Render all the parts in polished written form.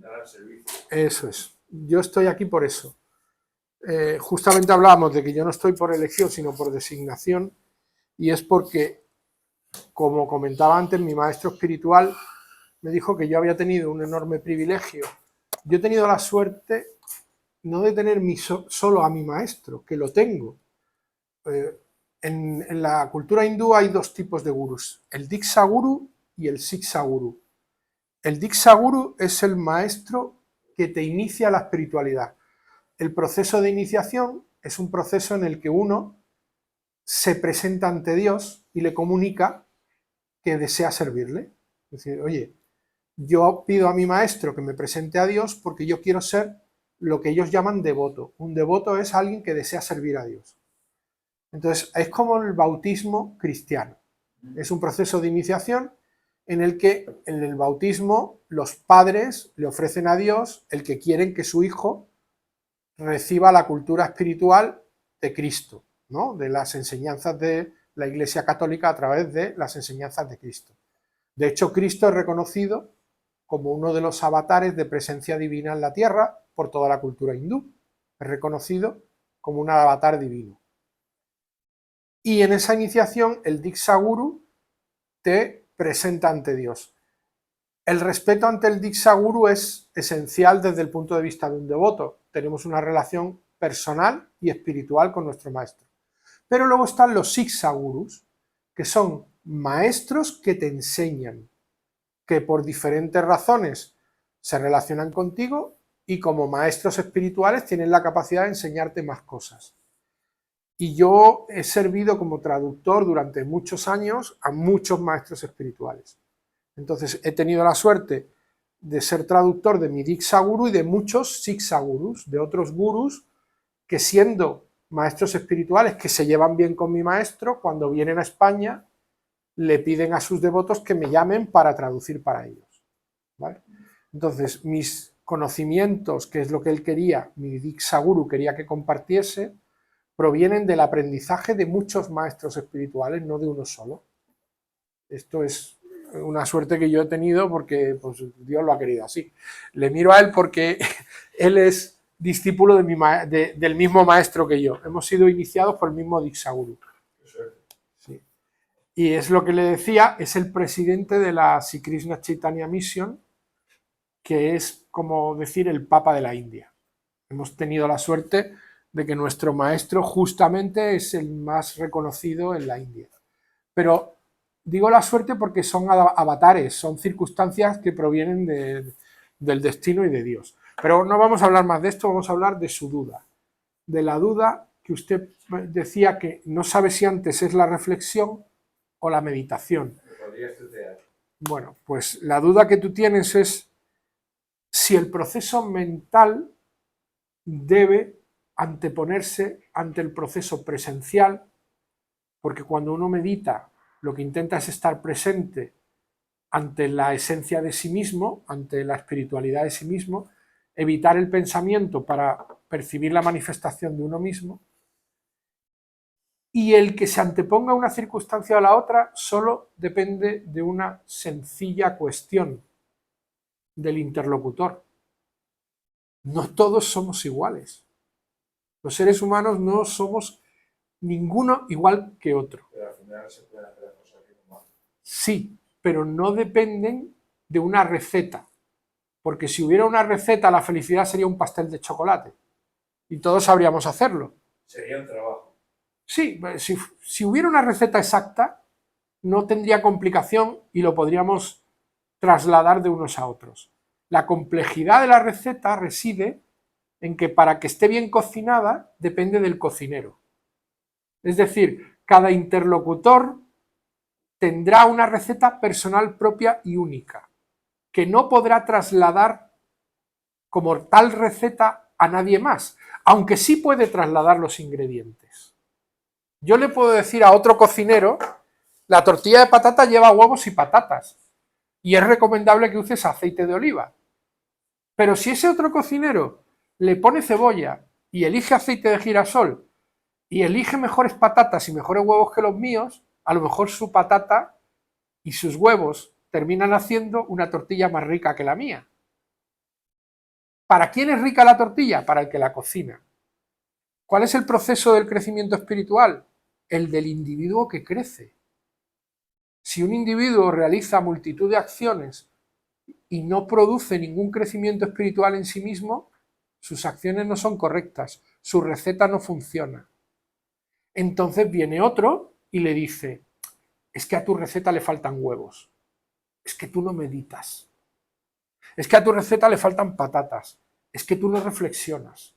dar al servicio. Eso es. Yo estoy aquí por eso. Justamente hablábamos de que yo no estoy por elección, sino por designación, y es porque, como comentaba antes, mi maestro espiritual me dijo que yo había tenido un enorme privilegio. Yo he tenido la suerte no de tener solo a mi maestro, que lo tengo. En la cultura hindú hay dos tipos de gurús, el Diksha Guru y el Siksha Guru. El Diksha Guru es el maestro que te inicia la espiritualidad. El proceso de iniciación es un proceso en el que uno se presenta ante Dios y le comunica que desea servirle. Es decir, oye, yo pido a mi maestro que me presente a Dios porque yo quiero ser lo que ellos llaman devoto. Un devoto es alguien que desea servir a Dios. Entonces, es como el bautismo cristiano. Es un proceso de iniciación en el que en el bautismo los padres le ofrecen a Dios el que quieren que su hijo reciba la cultura espiritual de Cristo, ¿no? De las enseñanzas de la Iglesia Católica a través de las enseñanzas de Cristo. De hecho, Cristo es reconocido como uno de los avatares de presencia divina en la tierra por toda la cultura hindú. Es reconocido como un avatar divino. Y en esa iniciación el Diksha Guru te presenta ante Dios. El respeto ante el Diksha Guru es esencial desde el punto de vista de un devoto. Tenemos una relación personal y espiritual con nuestro maestro. Pero luego están los Siksha Gurus, que son maestros que te enseñan, que por diferentes razones se relacionan contigo y como maestros espirituales tienen la capacidad de enseñarte más cosas. Y yo he servido como traductor durante muchos años a muchos maestros espirituales. Entonces he tenido la suerte de ser traductor de mi Diksha Guru y de muchos Siksha Gurus, de otros gurus que siendo maestros espirituales que se llevan bien con mi maestro, cuando vienen a España le piden a sus devotos que me llamen para traducir para ellos, ¿vale? Entonces mis conocimientos, que es lo que él quería, mi Diksha Guru quería que compartiese, provienen del aprendizaje de muchos maestros espirituales, no de uno solo. Esto es una suerte que yo he tenido porque pues, Dios lo ha querido así. Le miro a él porque él es discípulo del mismo maestro que yo. Hemos sido iniciados por el mismo Diksha Guru. Sí. Y es lo que le decía, es el presidente de la Sri Krishna Chaitanya Mission, que es como decir el Papa de la India. Hemos tenido la suerte de que nuestro maestro justamente es el más reconocido en la India. Pero digo la suerte porque son avatares, son circunstancias que provienen del destino y de Dios. Pero no vamos a hablar más de esto, vamos a hablar de su duda. De la duda que usted decía que no sabe si antes es la reflexión o la meditación. Bueno, pues la duda que tú tienes es si el proceso mental debe anteponerse ante el proceso presencial, porque cuando uno medita lo que intenta es estar presente ante la esencia de sí mismo, ante la espiritualidad de sí mismo, evitar el pensamiento para percibir la manifestación de uno mismo, y el que se anteponga una circunstancia a la otra solo depende de una sencilla cuestión del interlocutor. No todos somos iguales. Los seres humanos no somos ninguno igual que otro. Pero al final se pueden hacer cosas que no van. Sí, pero no dependen de una receta. Porque si hubiera una receta, la felicidad sería un pastel de chocolate. Y todos sabríamos hacerlo. Sería un trabajo. Sí, si hubiera una receta exacta, no tendría complicación y lo podríamos trasladar de unos a otros. La complejidad de la receta reside en que para que esté bien cocinada depende del cocinero. Es decir, cada interlocutor tendrá una receta personal propia y única, que no podrá trasladar como tal receta a nadie más, aunque sí puede trasladar los ingredientes. Yo le puedo decir a otro cocinero, la tortilla de patata lleva huevos y patatas, y es recomendable que uses aceite de oliva. Pero si ese otro cocinero le pone cebolla y elige aceite de girasol y elige mejores patatas y mejores huevos que los míos, a lo mejor su patata y sus huevos terminan haciendo una tortilla más rica que la mía. ¿Para quién es rica la tortilla? Para el que la cocina. ¿Cuál es el proceso del crecimiento espiritual? El del individuo que crece. Si un individuo realiza multitud de acciones y no produce ningún crecimiento espiritual en sí mismo, sus acciones no son correctas, su receta no funciona. Entonces viene otro y le dice, es que a tu receta le faltan huevos, es que tú no meditas, es que a tu receta le faltan patatas, es que tú no reflexionas,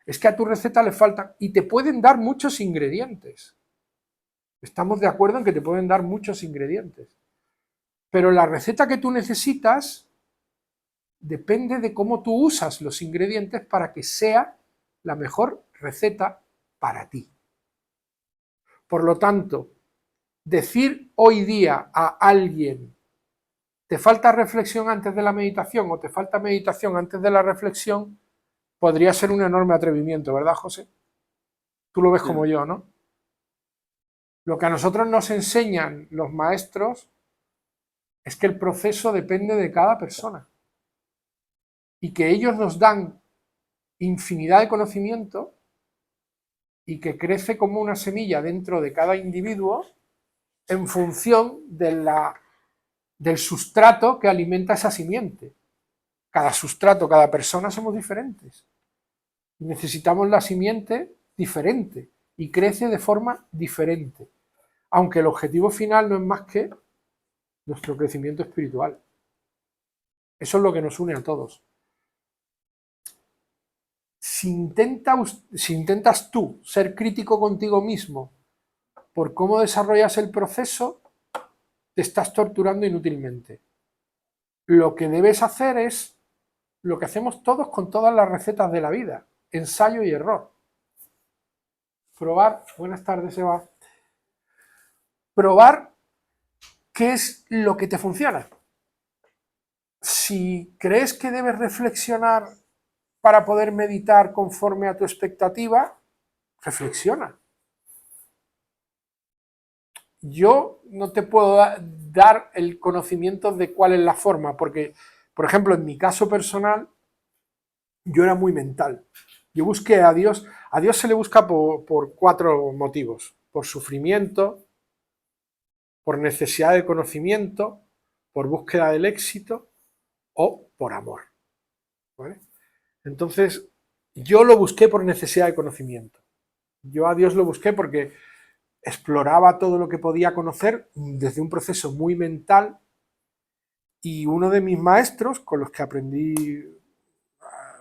es que a tu receta le faltan... Y te pueden dar muchos ingredientes. Estamos de acuerdo en que te pueden dar muchos ingredientes. Pero la receta que tú necesitas depende de cómo tú usas los ingredientes para que sea la mejor receta para ti. Por lo tanto, decir hoy día a alguien, ¿te falta reflexión antes de la meditación o te falta meditación antes de la reflexión? Podría ser un enorme atrevimiento, ¿verdad, José? Tú lo ves como yo, ¿no? Lo que a nosotros nos enseñan los maestros es que el proceso depende de cada persona y que ellos nos dan infinidad de conocimiento y que crece como una semilla dentro de cada individuo en función del sustrato que alimenta esa simiente. Cada sustrato, cada persona somos diferentes. Necesitamos la simiente diferente y crece de forma diferente, aunque el objetivo final no es más que nuestro crecimiento espiritual. Eso es lo que nos une a todos. Si intentas tú ser crítico contigo mismo por cómo desarrollas el proceso, te estás torturando inútilmente. Lo que debes hacer es lo que hacemos todos con todas las recetas de la vida, ensayo y error. Probar, buenas tardes, Eva. Probar qué es lo que te funciona. Si crees que debes reflexionar para poder meditar conforme a tu expectativa, reflexiona. Yo no te puedo dar el conocimiento de cuál es la forma, porque, por ejemplo, en mi caso personal, yo era muy mental. Yo busqué a Dios se le busca por 4 motivos: por sufrimiento, por necesidad de conocimiento, por búsqueda del éxito o por amor. ¿Vale? Entonces, yo lo busqué por necesidad de conocimiento. Yo a Dios lo busqué porque exploraba todo lo que podía conocer desde un proceso muy mental, y uno de mis maestros, con los que aprendí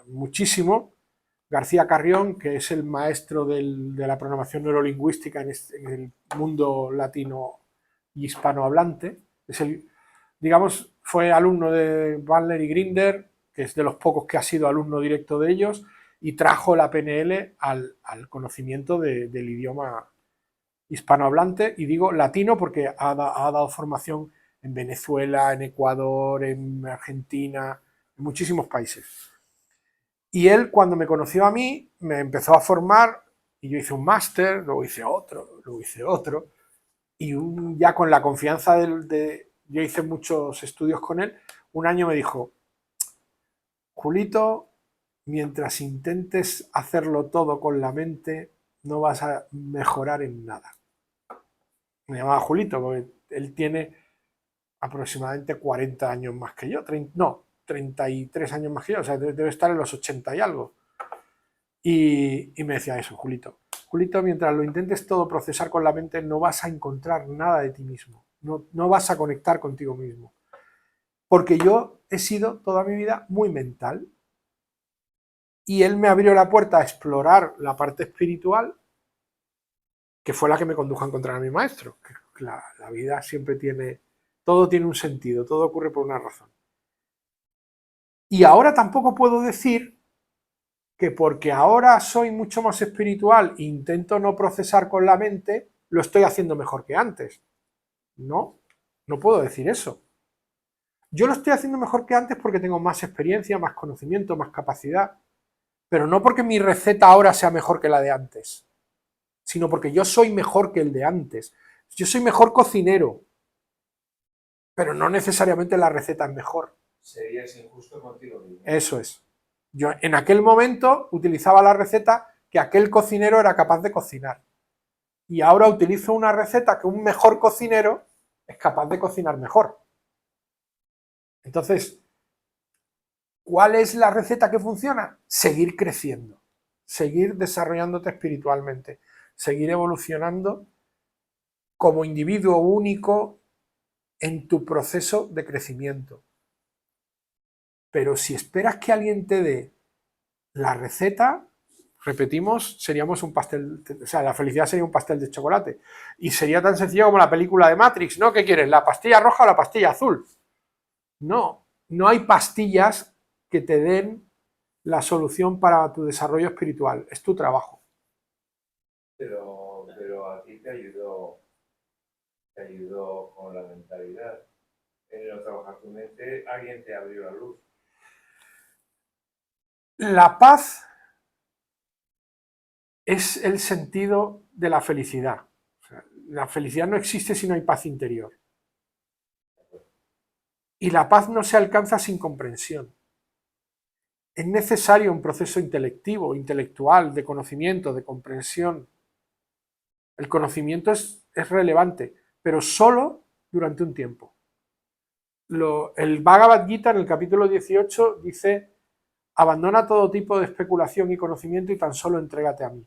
muchísimo, García Carrión, que es el maestro de la programación neurolingüística en el mundo latino y hispanohablante, fue alumno de Bandler y Grinder, que es de los pocos que ha sido alumno directo de ellos, y trajo la PNL al conocimiento del idioma hispanohablante, y digo latino porque ha dado formación en Venezuela, en Ecuador, en Argentina, en muchísimos países. Y él, cuando me conoció a mí, me empezó a formar, y yo hice un máster, luego hice otro, y ya con la confianza yo hice muchos estudios con él. Un año me dijo: Julito, mientras intentes hacerlo todo con la mente, no vas a mejorar en nada. Me llamaba Julito porque él tiene aproximadamente 40 años más que yo, 33 años más que yo, o sea, debe estar en los 80 y algo. Y me decía eso: Julito, mientras lo intentes todo procesar con la mente, no vas a encontrar nada de ti mismo, no vas a conectar contigo mismo. Porque yo he sido toda mi vida muy mental, y él me abrió la puerta a explorar la parte espiritual, que fue la que me condujo a encontrar a mi maestro. La vida siempre todo tiene un sentido, todo ocurre por una razón. Y ahora tampoco puedo decir que porque ahora soy mucho más espiritual e intento no procesar con la mente, lo estoy haciendo mejor que antes. No puedo decir eso. Yo lo estoy haciendo mejor que antes porque tengo más experiencia, más conocimiento, más capacidad, pero no porque mi receta ahora sea mejor que la de antes, sino porque yo soy mejor que el de antes. Yo soy mejor cocinero, pero no necesariamente la receta es mejor. Serías injusto contigo mismo. Eso es. Yo en aquel momento utilizaba la receta que aquel cocinero era capaz de cocinar. Y ahora utilizo una receta que un mejor cocinero es capaz de cocinar mejor. Entonces, ¿cuál es la receta que funciona? Seguir creciendo, seguir desarrollándote espiritualmente, seguir evolucionando como individuo único en tu proceso de crecimiento. Pero si esperas que alguien te dé la receta, repetimos, seríamos un pastel, o sea, la felicidad sería un pastel de chocolate. Y sería tan sencillo como la película de Matrix, ¿no? ¿Qué quieres? ¿La pastilla roja o la pastilla azul? No, no hay pastillas que te den la solución para tu desarrollo espiritual, es tu trabajo. Pero a ti te ayudó con la mentalidad. En no trabajar tu mente, alguien te abrió la luz. La paz es el sentido de la felicidad. O sea, la felicidad no existe si no hay paz interior. Y la paz no se alcanza sin comprensión. Es necesario un proceso intelectivo, intelectual, de conocimiento, de comprensión. El conocimiento es relevante, pero solo durante un tiempo. El Bhagavad Gita en el capítulo 18 dice: abandona todo tipo de especulación y conocimiento y tan solo entrégate a mí.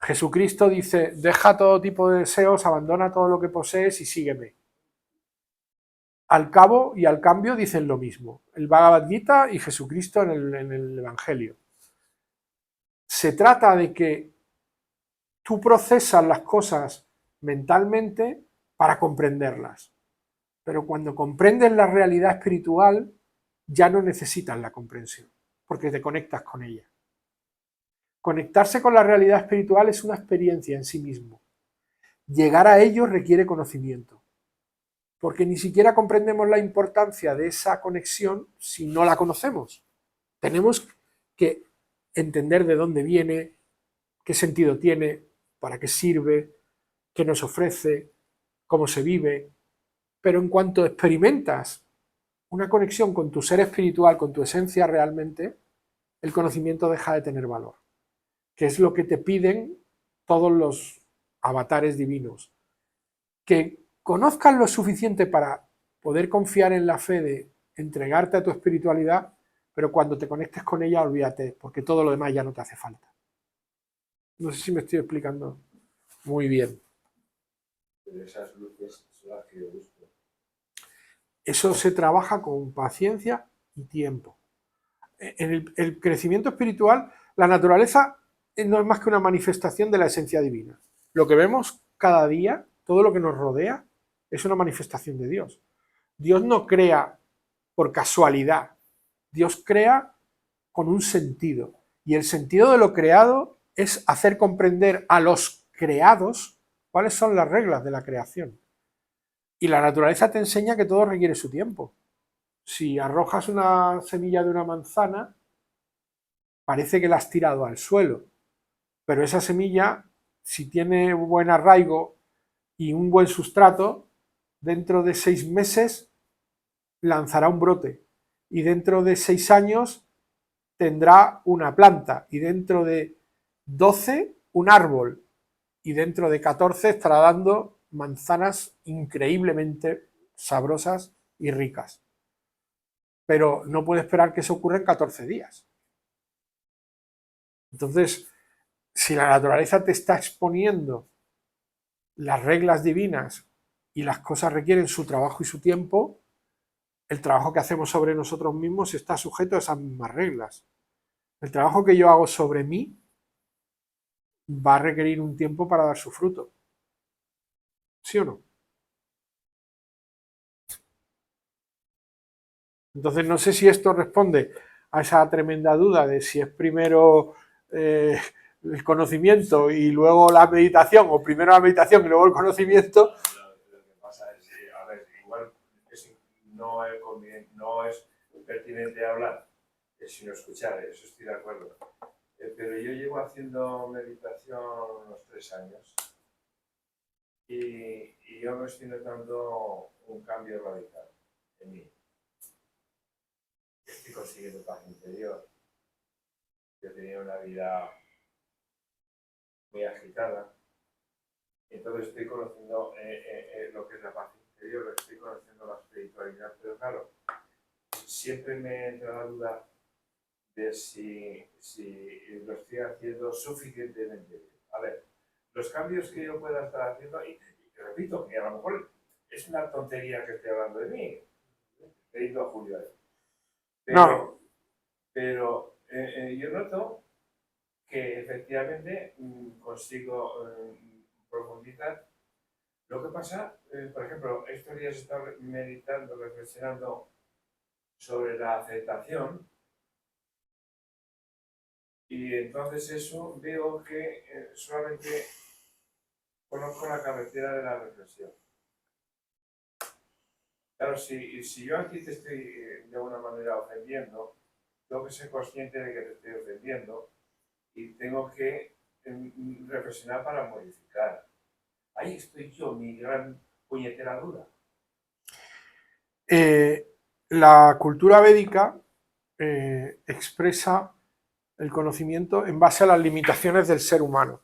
Jesucristo dice: deja todo tipo de deseos, abandona todo lo que posees y sígueme. Al cabo y al cambio dicen lo mismo, el Bhagavad Gita y Jesucristo en el Evangelio. Se trata de que tú procesas las cosas mentalmente para comprenderlas, pero cuando comprendes la realidad espiritual ya no necesitas la comprensión, porque te conectas con ella. Conectarse con la realidad espiritual es una experiencia en sí mismo. Llegar a ello requiere conocimiento, porque ni siquiera comprendemos la importancia de esa conexión si no la conocemos. Tenemos que entender de dónde viene, qué sentido tiene, para qué sirve, qué nos ofrece, cómo se vive. Pero en cuanto experimentas una conexión con tu ser espiritual, con tu esencia realmente, el conocimiento deja de tener valor, que es lo que te piden todos los avatares divinos. Que conozcas lo suficiente para poder confiar en la fe de entregarte a tu espiritualidad, pero cuando te conectes con ella, olvídate, porque todo lo demás ya no te hace falta. No sé si me estoy explicando muy bien. Pero esas luces son las que yo busco. Eso se trabaja con paciencia y tiempo. En el crecimiento espiritual, la naturaleza no es más que una manifestación de la esencia divina. Lo que vemos cada día, todo lo que nos rodea, es una manifestación de Dios. Dios no crea por casualidad, Dios crea con un sentido. Y el sentido de lo creado es hacer comprender a los creados cuáles son las reglas de la creación. Y la naturaleza te enseña que todo requiere su tiempo. Si arrojas una semilla de una manzana, parece que la has tirado al suelo, pero esa semilla, si tiene buen arraigo y un buen sustrato, dentro de 6 meses lanzará un brote y dentro de 6 años tendrá una planta y dentro de 12 un árbol y dentro de 14 estará dando manzanas increíblemente sabrosas y ricas. Pero no puede esperar que eso ocurra en 14 días. Entonces, si la naturaleza te está exponiendo las reglas divinas y las cosas requieren su trabajo y su tiempo, el trabajo que hacemos sobre nosotros mismos está sujeto a esas mismas reglas. El trabajo que yo hago sobre mí va a requerir un tiempo para dar su fruto. ¿Sí o no? Entonces no sé si esto responde a esa tremenda duda de si es primero el conocimiento y luego la meditación, o primero la meditación y luego el conocimiento. Lo que pasa es que, a ver, igual no es pertinente hablar, sino escuchar, eso estoy de acuerdo. Pero yo llevo haciendo meditación unos 3 años y yo me estoy notando un cambio radical en mí. Estoy consiguiendo paz interior. Yo tenía una vida muy agitada. Entonces estoy conociendo lo que es la paz interior, estoy conociendo la espiritualidad, pero claro, siempre me entra la duda de si lo estoy haciendo suficientemente bien. A ver, los cambios que yo pueda estar haciendo, y repito, que a lo mejor es una tontería que estoy hablando de mí, he ido a Julio ahí. Pero yo noto que efectivamente consigo profundizar. Lo que pasa, por ejemplo, estos días he estado meditando, reflexionando sobre la aceptación, y entonces eso veo que solamente conozco la cabecera de la reflexión. Claro, si yo aquí te estoy de alguna manera ofendiendo, tengo que ser consciente de que te estoy ofendiendo y tengo que reflexionar para modificar. Ahí estoy yo, mi gran puñetera duda. La cultura védica expresa el conocimiento en base a las limitaciones del ser humano.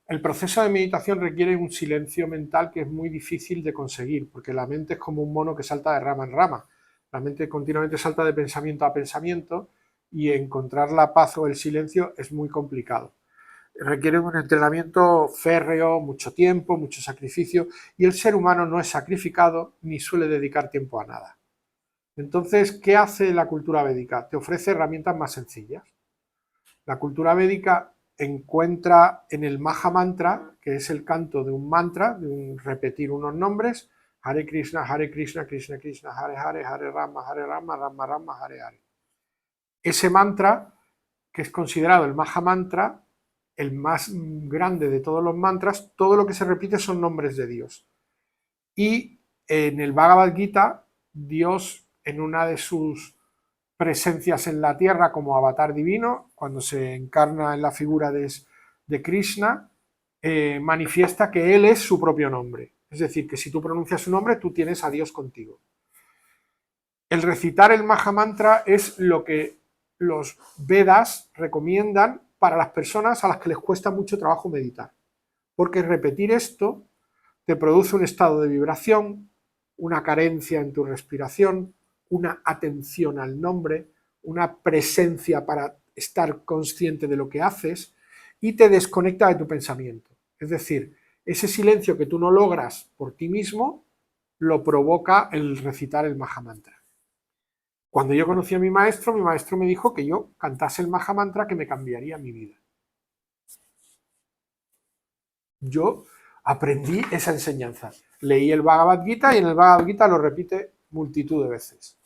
El proceso de meditación requiere un silencio mental que es muy difícil de conseguir, porque la mente es como un mono que salta de rama en rama. La mente continuamente salta de pensamiento a pensamiento y encontrar la paz o el silencio es muy complicado. Requiere un entrenamiento férreo, mucho tiempo, mucho sacrificio, y el ser humano no es sacrificado ni suele dedicar tiempo a nada. Entonces, ¿qué hace la cultura védica? Te ofrece herramientas más sencillas. La cultura védica encuentra en el Maha Mantra, que es el canto de un mantra, de repetir unos nombres, Hare Krishna, Krishna Krishna, Hare Hare, Hare Rama, Rama Rama, Hare Hare. Ese mantra, que es considerado el Maha Mantra, el más grande de todos los mantras, todo lo que se repite son nombres de Dios. Y en el Bhagavad Gita, Dios, en una de sus presencias en la tierra como avatar divino, cuando se encarna en la figura de Krishna, manifiesta que él es su propio nombre. Es decir, que si tú pronuncias su nombre, tú tienes a Dios contigo. El recitar el Maha Mantra es lo que los Vedas recomiendan para las personas a las que les cuesta mucho trabajo meditar. Porque repetir esto te produce un estado de vibración, una carencia en tu respiración, una atención al nombre, una presencia para estar consciente de lo que haces y te desconecta de tu pensamiento. Es decir, ese silencio que tú no logras por ti mismo lo provoca el recitar el Maha Mantra. Cuando yo conocí a mi maestro me dijo que yo cantase el Maha Mantra, que me cambiaría mi vida. Yo aprendí esa enseñanza. Leí el Bhagavad Gita y en el Bhagavad Gita lo repite multitud de veces.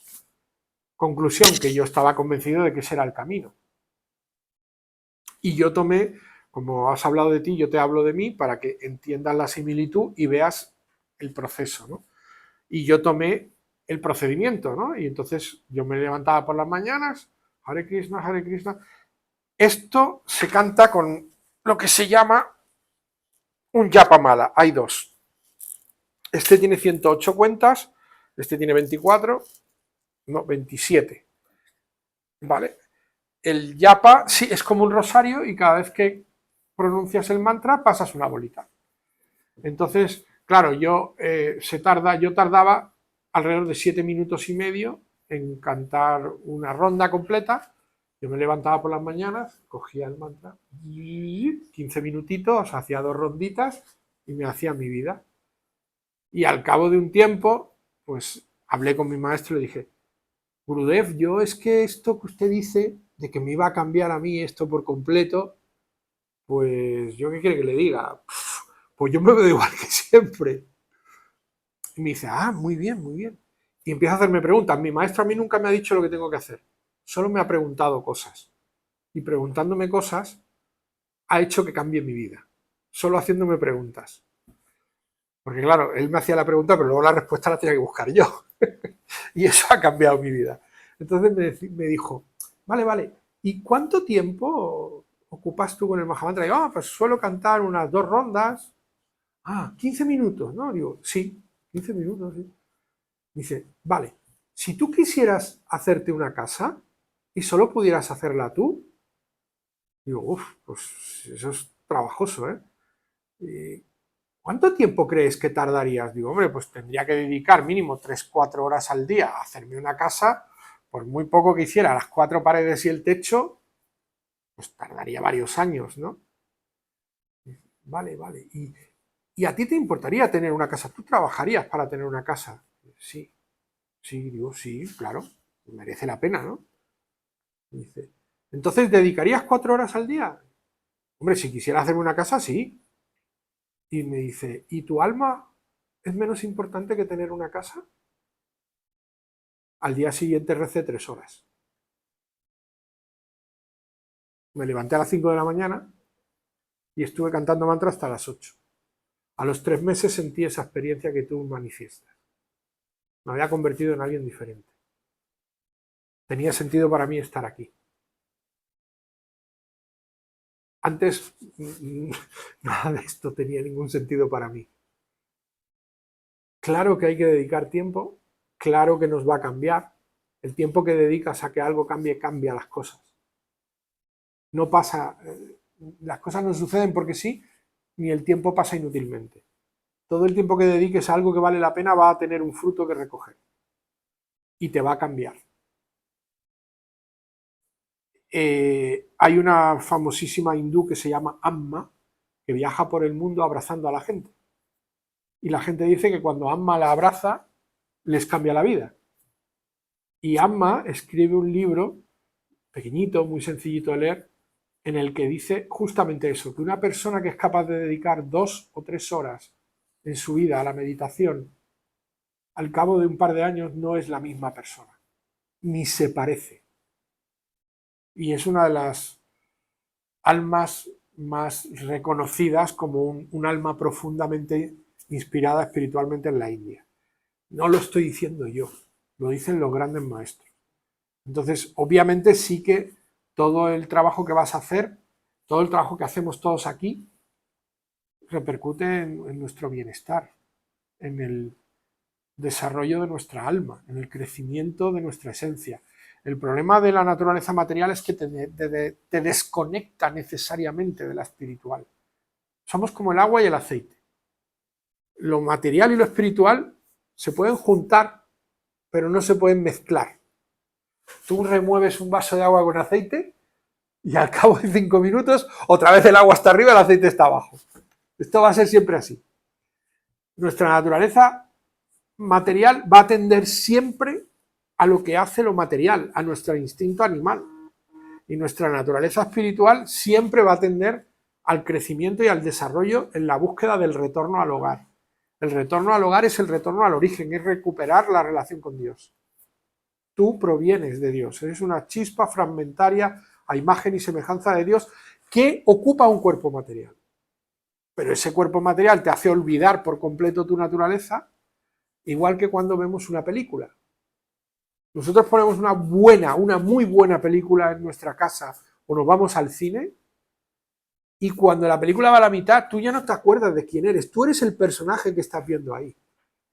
Conclusión, que yo estaba convencido de que ese era el camino. Y yo tomé, como has hablado de ti, yo te hablo de mí para que entiendas la similitud y veas el proceso, ¿no? Y yo tomé el procedimiento, ¿no? Y entonces yo me levantaba por las mañanas, Hare Krishna, Hare Krishna. Esto se canta con lo que se llama un Japamala. Hay dos. Este tiene 108 cuentas, este tiene 24, no, 27. ¿Vale? El Japa sí es como un rosario y cada vez que pronuncias el mantra pasas una bolita. Entonces, claro, yo tardaba alrededor de 7 minutos y medio en cantar una ronda completa. Yo me levantaba por las mañanas, cogía el mantra, 15 minutitos, hacía 2 ronditas y me hacía mi vida. Y al cabo de un tiempo, pues hablé con mi maestro y le dije, Gurudev, yo es que esto que usted dice, de que me iba a cambiar a mí esto por completo, pues yo qué quiere que le diga, pues yo me veo igual que siempre. Y me dice, muy bien, muy bien. Y empieza a hacerme preguntas. Mi maestro a mí nunca me ha dicho lo que tengo que hacer, solo me ha preguntado cosas. Y preguntándome cosas ha hecho que cambie mi vida, solo haciéndome preguntas. Porque claro, él me hacía la pregunta, pero luego la respuesta la tenía que buscar yo. Y eso ha cambiado mi vida. Entonces me dijo, vale, ¿y cuánto tiempo ocupas tú con el Maha Mantra? Y yo, pues suelo cantar unas 2 rondas. 15 minutos, ¿no? Digo, sí, 15 minutos, sí. Dice, vale, si tú quisieras hacerte una casa y solo pudieras hacerla tú, Digo, uff, pues eso es trabajoso, ¿eh? Y, ¿cuánto tiempo crees que tardarías? Digo, hombre, pues tendría que dedicar mínimo 3 o 4 horas al día a hacerme una casa, por muy poco que hiciera las 4 paredes y el techo, pues tardaría varios años, ¿no? Vale, vale. ¿Y a ti te importaría tener una casa? ¿Tú trabajarías para tener una casa? Sí, sí, digo, sí, claro, merece la pena, ¿no? Dice, entonces, ¿dedicarías 4 horas al día? Hombre, si quisiera hacerme una casa, sí. Y me dice, ¿y tu alma es menos importante que tener una casa? Al día siguiente recé 3 horas. Me levanté a las 5 de la mañana y estuve cantando mantra hasta las 8. A los 3 meses sentí esa experiencia que tú manifiestas. Me había convertido en alguien diferente. Tenía sentido para mí estar aquí. Antes, nada de esto tenía ningún sentido para mí. Claro que hay que dedicar tiempo, claro que nos va a cambiar. El tiempo que dedicas a que algo cambie, cambia las cosas. No pasa, las cosas no suceden porque sí, ni el tiempo pasa inútilmente. Todo el tiempo que dediques a algo que vale la pena va a tener un fruto que recoger y te va a cambiar. Hay una famosísima hindú que se llama Amma, que viaja por el mundo abrazando a la gente. Y la gente dice que cuando Amma la abraza, les cambia la vida. Y Amma escribe un libro pequeñito, muy sencillito de leer, en el que dice justamente eso, que una persona que es capaz de dedicar 2 o 3 horas en su vida a la meditación, al cabo de un par de años no es la misma persona, ni se parece. Y es una de las almas más reconocidas como un alma profundamente inspirada espiritualmente en la India. No lo estoy diciendo yo, lo dicen los grandes maestros. Entonces, obviamente sí que todo el trabajo que vas a hacer, todo el trabajo que hacemos todos aquí, repercute en nuestro bienestar, en el desarrollo de nuestra alma, en el crecimiento de nuestra esencia. El problema de la naturaleza material es que te desconecta necesariamente de la espiritual. Somos como el agua y el aceite. Lo material y lo espiritual se pueden juntar, pero no se pueden mezclar. Tú remueves un vaso de agua con aceite y al cabo de 5 minutos otra vez el agua está arriba y el aceite está abajo. Esto va a ser siempre así. Nuestra naturaleza material va a tender siempre a lo que hace lo material, a nuestro instinto animal. Y nuestra naturaleza espiritual siempre va a tender al crecimiento y al desarrollo en la búsqueda del retorno al hogar. El retorno al hogar es el retorno al origen, es recuperar la relación con Dios. Tú provienes de Dios, eres una chispa fragmentaria a imagen y semejanza de Dios que ocupa un cuerpo material. Pero ese cuerpo material te hace olvidar por completo tu naturaleza, igual que cuando vemos una película. Nosotros ponemos una muy buena película en nuestra casa o nos vamos al cine y cuando la película va a la mitad, tú ya no te acuerdas de quién eres, tú eres el personaje que estás viendo ahí.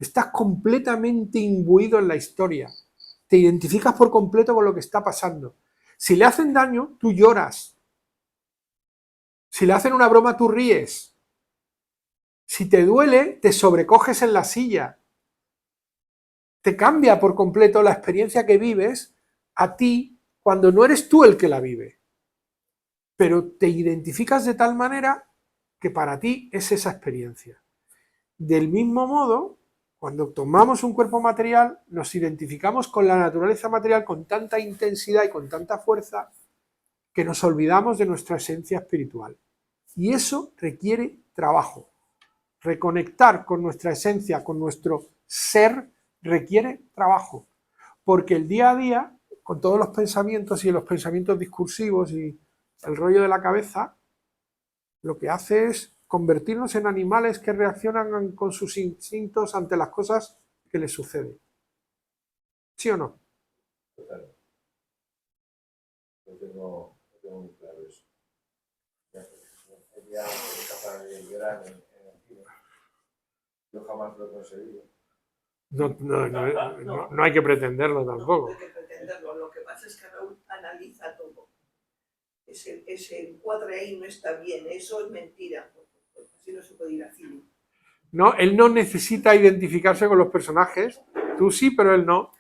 Estás completamente imbuido en la historia. Te identificas por completo con lo que está pasando. Si le hacen daño, tú lloras. Si le hacen una broma, tú ríes. Si te duele, te sobrecoges en la silla. Te cambia por completo la experiencia que vives a ti cuando no eres tú el que la vive. Pero te identificas de tal manera que para ti es esa experiencia. Del mismo modo, cuando tomamos un cuerpo material, nos identificamos con la naturaleza material con tanta intensidad y con tanta fuerza que nos olvidamos de nuestra esencia espiritual. Y eso requiere trabajo. Reconectar con nuestra esencia, con nuestro ser, requiere trabajo. Porque el día a día, con todos los pensamientos y los pensamientos discursivos y el rollo de la cabeza, lo que hace es convertirnos en animales que reaccionan con sus instintos ante las cosas que les suceden. ¿Sí o no? Total. Lo tengo muy claro eso. Ella es capaz de llorar en el cine. Yo jamás lo he conseguido. No hay que pretenderlo tampoco. No hay que pretenderlo. Lo que pasa es que Raúl analiza todo. ese encuadre ahí no está bien, eso es mentira, porque así no se puede ir al cine. No, él no necesita identificarse con los personajes, tú sí, pero él no.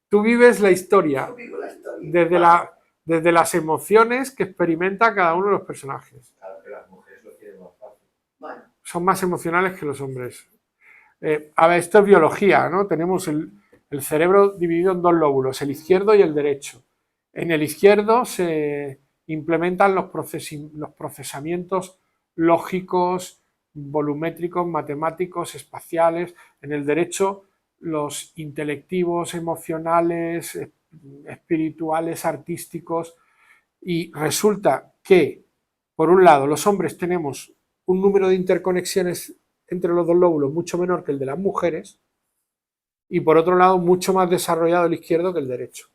Tú vives la historia Yo vivo la historia. desde las emociones que experimenta cada uno de los personajes. Claro que las mujeres lo quieren más fácil. Bueno, Son más emocionales que los hombres. A ver, esto es biología, ¿no? Tenemos el cerebro dividido en dos lóbulos, el izquierdo y el derecho. En el izquierdo se implementan los procesamientos lógicos, volumétricos, matemáticos, espaciales. En el derecho, los intelectivos, emocionales, espirituales, artísticos. Y resulta que, por un lado, los hombres tenemos un número de interconexiones entre los dos lóbulos mucho menor que el de las mujeres, y por otro lado, mucho más desarrollado el izquierdo que el derecho.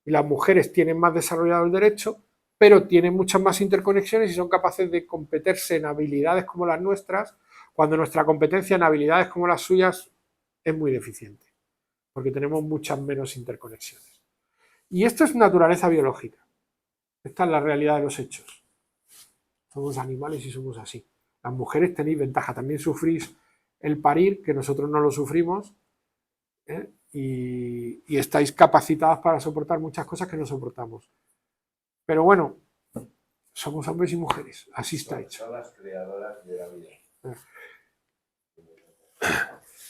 Y las mujeres tienen más desarrollado el derecho, pero tienen muchas más interconexiones y son capaces de competirse en habilidades como las nuestras, cuando nuestra competencia en habilidades como las suyas es muy deficiente, porque tenemos muchas menos interconexiones. Y esto es naturaleza biológica. Esta es la realidad de los hechos. Somos animales y somos así. Las mujeres tenéis ventaja, también sufrís el parir, que nosotros no lo sufrimos, ¿eh? Y estáis capacitadas para soportar muchas cosas que no soportamos. Pero bueno, somos hombres y mujeres, así está hecho. Son las creadoras de la vida.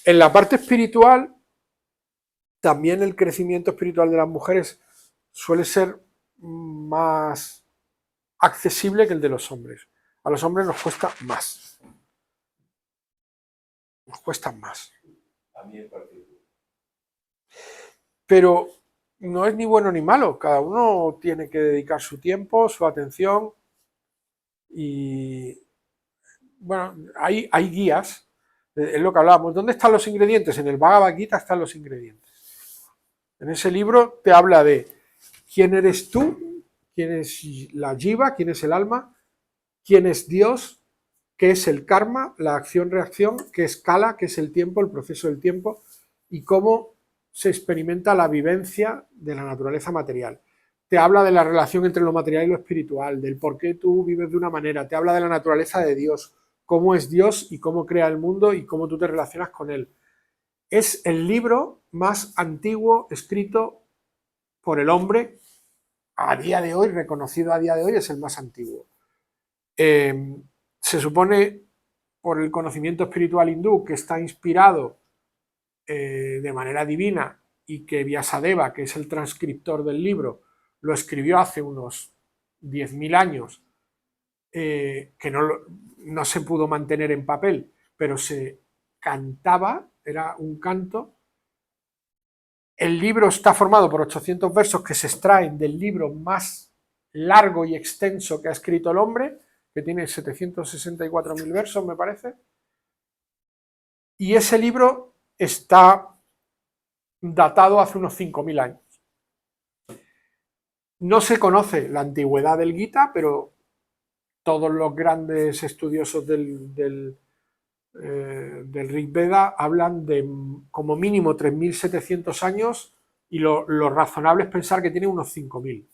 En la parte espiritual, también el crecimiento espiritual de las mujeres suele ser más accesible que el de los hombres. A los hombres nos cuesta más. Nos cuesta más. A mí en particular. Pero no es ni bueno ni malo. Cada uno tiene que dedicar su tiempo, su atención. Y bueno, hay guías. Es lo que hablábamos. ¿Dónde están los ingredientes? En el Bhagavad Gita están los ingredientes. En ese libro te habla de quién eres tú, quién es la jiva, quién es el alma, quién es Dios, qué es el karma, la acción-reacción, qué es kala, qué es el tiempo, el proceso del tiempo, y cómo se experimenta la vivencia de la naturaleza material. Te habla de la relación entre lo material y lo espiritual, del por qué tú vives de una manera, te habla de la naturaleza de Dios, cómo es Dios y cómo crea el mundo y cómo tú te relacionas con él. Es el libro más antiguo escrito por el hombre a día de hoy, reconocido a día de hoy, es el más antiguo. Se supone, por el conocimiento espiritual hindú, que está inspirado de manera divina y que Vyasadeva, que es el transcriptor del libro, lo escribió hace unos 10.000 años, que no se pudo mantener en papel, pero se cantaba, era un canto. El libro está formado por 800 versos que se extraen del libro más largo y extenso que ha escrito el hombre, que tiene 764.000 versos, me parece. Y ese libro está datado hace unos 5.000 años. No se conoce la antigüedad del Gita, pero todos los grandes estudiosos del Rig Veda hablan de como mínimo 3.700 años y lo razonable es pensar que tiene unos 5.000.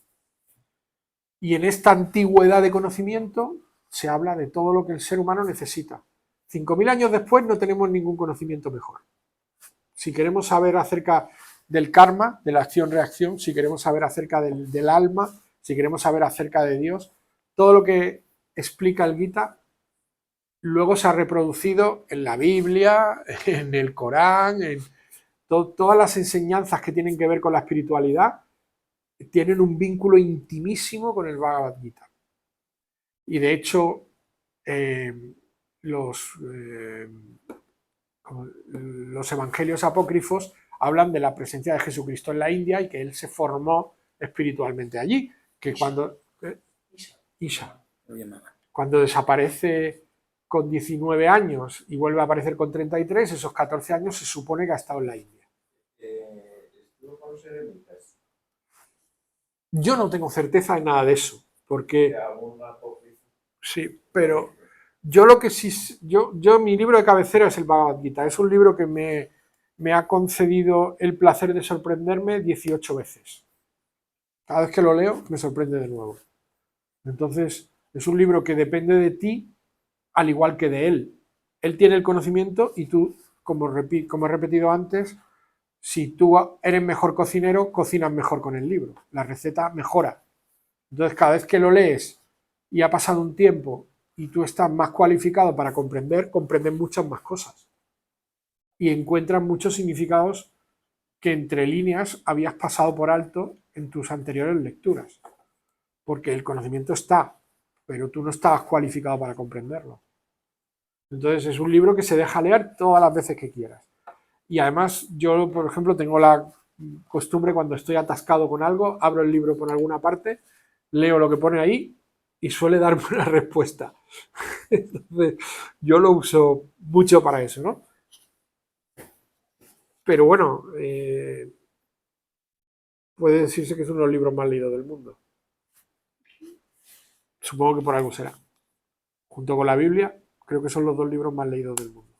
Y en esta antigüedad de conocimiento se habla de todo lo que el ser humano necesita. 5.000 años después no tenemos ningún conocimiento mejor. Si queremos saber acerca del karma, de la acción-reacción, si queremos saber acerca del alma, si queremos saber acerca de Dios, todo lo que explica el Gita luego se ha reproducido en la Biblia, en el Corán, en todas las enseñanzas que tienen que ver con la espiritualidad tienen un vínculo intimísimo con el Bhagavad Gita. Y de hecho, los evangelios apócrifos hablan de la presencia de Jesucristo en la India y que él se formó espiritualmente allí. Que cuando Isha, cuando desaparece con 19 años y vuelve a aparecer con 33, esos 14 años se supone que ha estado en la India. ¿Estuvo con los eremitas? Yo no tengo certeza de nada de eso, porque... Sí, pero yo lo que sí... Yo mi libro de cabecera es el Bhagavad Gita. Es un libro que me ha concedido el placer de sorprenderme 18 veces. Cada vez que lo leo me sorprende de nuevo. Entonces, es un libro que depende de ti, al igual que de él. Él tiene el conocimiento y tú, como he repetido antes, si tú eres mejor cocinero, cocinas mejor con el libro. La receta mejora. Entonces, cada vez que lo lees y ha pasado un tiempo y tú estás más cualificado para comprender, comprendes muchas más cosas. Y encuentras muchos significados que entre líneas habías pasado por alto en tus anteriores lecturas. Porque el conocimiento está, pero tú no estabas cualificado para comprenderlo. Entonces es un libro que se deja leer todas las veces que quieras. Y además yo, por ejemplo, tengo la costumbre cuando estoy atascado con algo, abro el libro por alguna parte, leo lo que pone ahí y suele darme una respuesta. Entonces yo lo uso mucho para eso, ¿no? Pero bueno, puede decirse que es uno de los libros más leídos del mundo. Supongo que por algo será. Junto con la Biblia, creo que son los dos libros más leídos del mundo.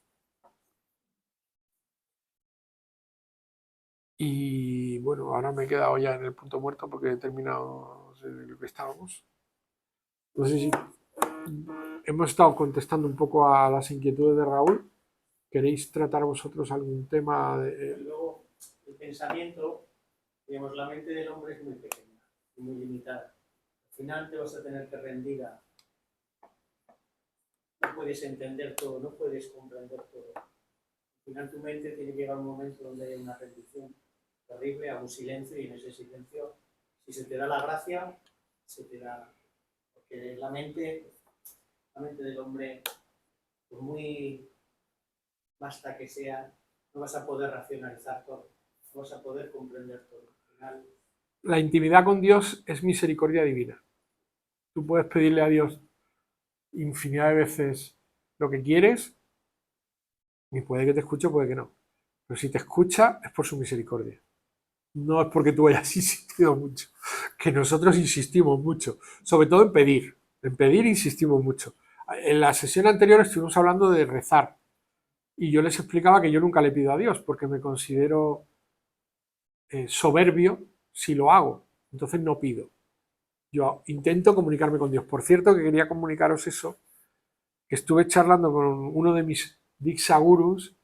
Y bueno, ahora me he quedado ya en el punto muerto porque he terminado de lo que estábamos. No sé si hemos estado contestando un poco a las inquietudes de Raúl. ¿Queréis tratar vosotros algún tema? Luego, el pensamiento, digamos, la mente del hombre es muy pequeña y muy limitada. Al final te vas a tener que rendir a... No puedes entender todo, no puedes comprender todo. Al final tu mente tiene que llegar a un momento donde hay una rendición terrible, a un silencio, y en ese silencio, si se te da la gracia, se te da... Porque la mente del hombre, por muy vasta que sea, no vas a poder racionalizar todo, no vas a poder comprender todo. Al final, La intimidad con Dios es misericordia divina. Tú puedes pedirle a Dios infinidad de veces lo que quieres y puede que te escuche, puede que no. Pero si te escucha es por su misericordia. No es porque tú hayas insistido mucho, que nosotros insistimos mucho, sobre todo en pedir. En pedir insistimos mucho. En la sesión anterior estuvimos hablando de rezar y yo les explicaba que yo nunca le pido a Dios porque me considero soberbio si lo hago. Entonces no pido. Yo intento comunicarme con Dios. Por cierto, que quería comunicaros eso, que estuve charlando con uno de mis Diksha Gurus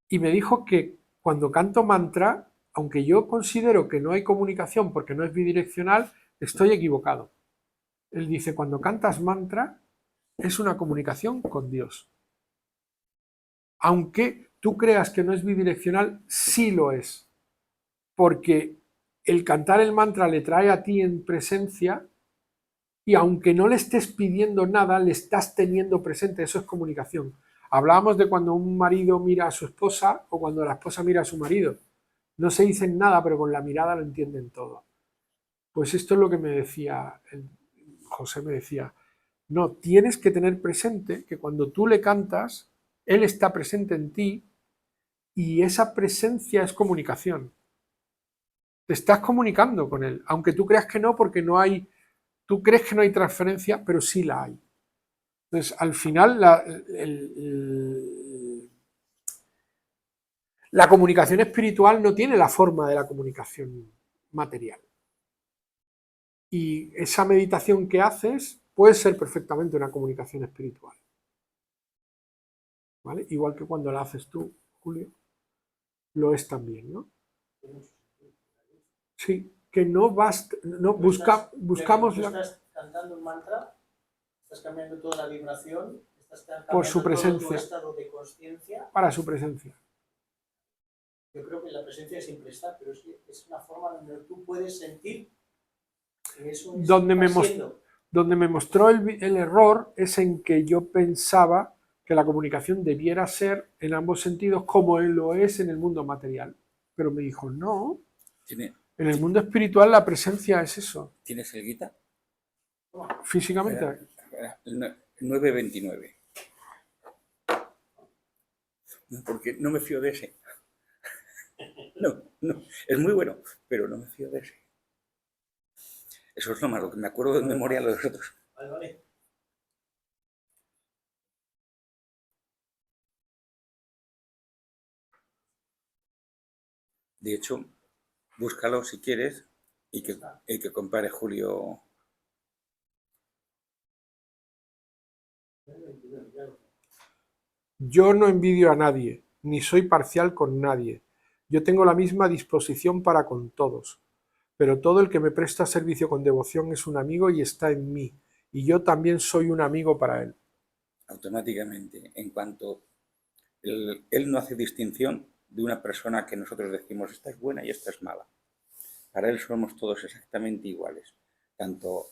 y me dijo que cuando canto mantra, aunque yo considero que no hay comunicación porque no es bidireccional, estoy equivocado. Él dice, cuando cantas mantra, es una comunicación con Dios. Aunque tú creas que no es bidireccional, sí lo es. Porque el cantar el mantra le trae a ti en presencia y aunque no le estés pidiendo nada, le estás teniendo presente. Eso es comunicación. Hablábamos de cuando un marido mira a su esposa o cuando la esposa mira a su marido. No se dicen nada, pero con la mirada lo entienden todo. Pues esto es lo que me decía, José me decía, no, tienes que tener presente que cuando tú le cantas, él está presente en ti y esa presencia es comunicación. Te estás comunicando con él, aunque tú creas que no, porque no hay, tú crees que no hay transferencia, pero sí la hay. Entonces, al final, la comunicación espiritual no tiene la forma de la comunicación material. Y esa meditación que haces puede ser perfectamente una comunicación espiritual. ¿Vale? Igual que cuando la haces tú, Julio, lo es también, ¿no? Sí, que no basta, no buscamos tú estás cantando un mantra, estás cambiando toda la vibración, estás cambiando por su presencia, todo tu estado de conciencia. Para su presencia. Yo creo que la presencia siempre está, pero es una forma donde tú puedes sentir que eso es donde me mostró el error es en que yo pensaba que la comunicación debiera ser en ambos sentidos como lo es en el mundo material. Pero me dijo, no, en el mundo espiritual la presencia es eso. ¿Tienes el Gita? Físicamente. 9.29. Porque no me fío de ese. No, es muy bueno, pero no me fío de ese. Eso es lo malo, que me acuerdo de memoria de los otros. Vale. De hecho, búscalo si quieres y que compare Julio Yo no envidio a nadie, ni soy parcial con nadie. Yo tengo la misma disposición para con todos. Pero todo el que me presta servicio con devoción es un amigo y está en mí. Y yo también soy un amigo para él. Automáticamente, en cuanto él no hace distinción de una persona que nosotros decimos esta es buena y esta es mala. Para él somos todos exactamente iguales, tanto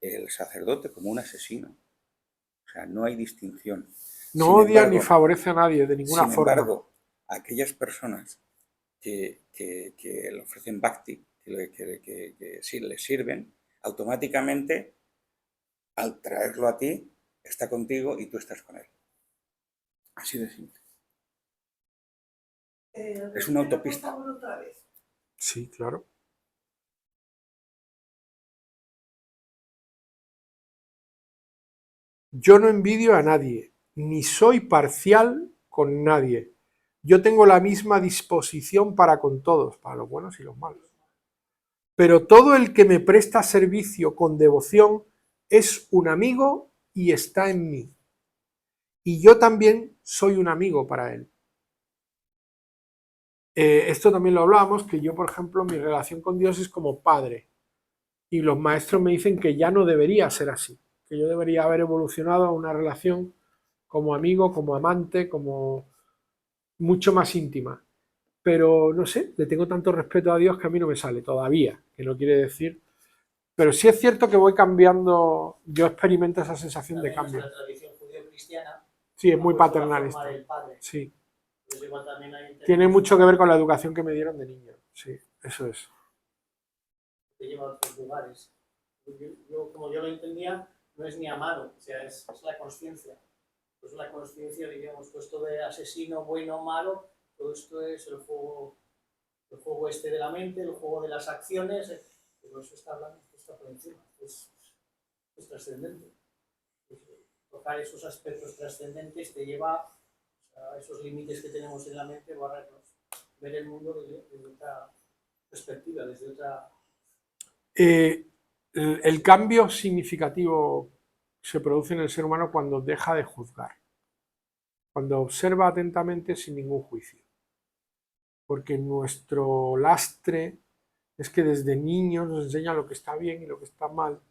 el sacerdote como un asesino. O sea, no hay distinción. No Sin odia embargo, ni favorece a nadie de ninguna sin forma. embargo, aquellas personas que le ofrecen bhakti, que sí le sirven, automáticamente, al traerlo a ti, está contigo y tú estás con él. Así de simple. Es una autopista. Por favor, otra vez. Sí, claro. Yo no envidio a nadie, ni soy parcial con nadie. Yo tengo la misma disposición para con todos, para los buenos y los malos. Pero todo el que me presta servicio con devoción es un amigo y está en mí. Y yo también soy un amigo para él. Esto también lo hablábamos, que yo, por ejemplo, mi relación con Dios es como padre. Y los maestros me dicen que ya no debería ser así, que yo debería haber evolucionado a una relación como amigo, como amante, como mucho más íntima. Pero no sé, le tengo tanto respeto a Dios que a mí no me sale todavía, que no quiere decir. Pero sí es cierto que voy cambiando, yo experimento esa sensación de cambio. La tradición judío-cristiana Sí, es muy ha puesto la paternalista. forma del padre. Sí. Pues igual también ahí Tiene tenemos mucho que ver con la educación que me dieron de niño. Sí, eso es. que lleva a otros lugares. Como yo lo entendía, no es ni amado, o sea, es la consciencia. Pues la consciencia, diríamos, pues esto de asesino, bueno, malo, todo esto es el juego este de la mente, el juego de las acciones, pero eso está hablando, esto está por encima, es trascendente. Tocar esos aspectos trascendentes te lleva a esos límites que tenemos en la mente, barrerlos, ver el mundo desde otra perspectiva, desde otra... El cambio significativo se produce en el ser humano cuando deja de juzgar, cuando observa atentamente sin ningún juicio. Porque nuestro lastre es que desde niños nos enseña lo que está bien y lo que está mal,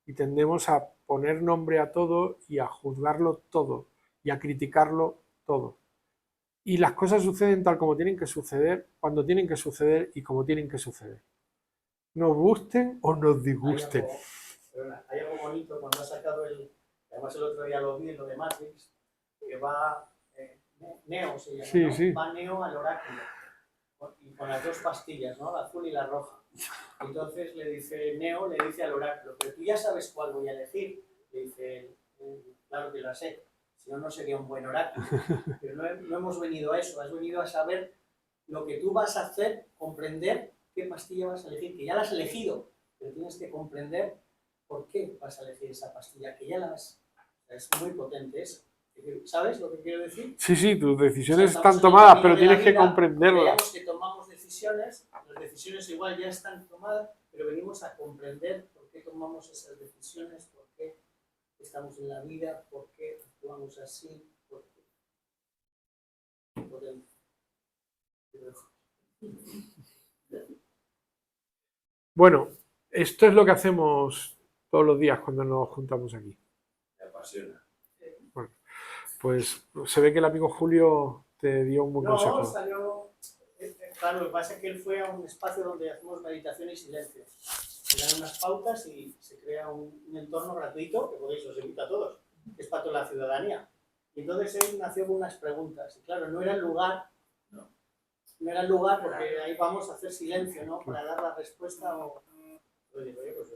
y tendemos a poner nombre a todo y a juzgarlo todo y a criticarlo todo. Y las cosas suceden tal como tienen que suceder, cuando tienen que suceder y como tienen que suceder. Nos gusten o nos disgusten. Hay algo bonito cuando ha sacado además el otro día lo vi en lo de Matrix, que va Neo se llama, Sí, ¿no? sí. Va Neo al oráculo y con las dos pastillas, ¿no? La azul y la roja. Entonces Neo le dice al oráculo, pero tú ya sabes cuál voy a elegir. Le dice claro que la sé, si no, no sería un buen oráculo. Pero no hemos venido a eso, has venido a saber lo que tú vas a hacer, comprender qué pastilla vas a elegir, que ya la has elegido, pero tienes que comprender por qué vas a elegir esa pastilla, que ya la has... Es muy potente eso. ¿Sabes lo que quiero decir? Sí, sí, tus decisiones O sea, están tomadas, pero tienes que vida, comprenderlas. creemos que tomamos decisiones, las decisiones igual ya están tomadas, pero venimos a comprender por qué tomamos esas decisiones, por qué estamos en la vida, por qué actuamos así, por qué. Bueno, esto es lo que hacemos todos los días cuando nos juntamos aquí. Me apasiona. Bueno, pues se ve que el amigo Julio te dio un buen consejo. No, salió... Claro, lo que pasa es que él fue a un espacio donde hacemos meditación y silencio. Se dan unas pautas y se crea un entorno gratuito, que podéis, os invito a todos, que es para toda la ciudadanía. Y entonces él nació con unas preguntas. Y claro, no era el lugar, porque ahí vamos a hacer silencio, ¿no? Para dar la respuesta o... Oye, pues...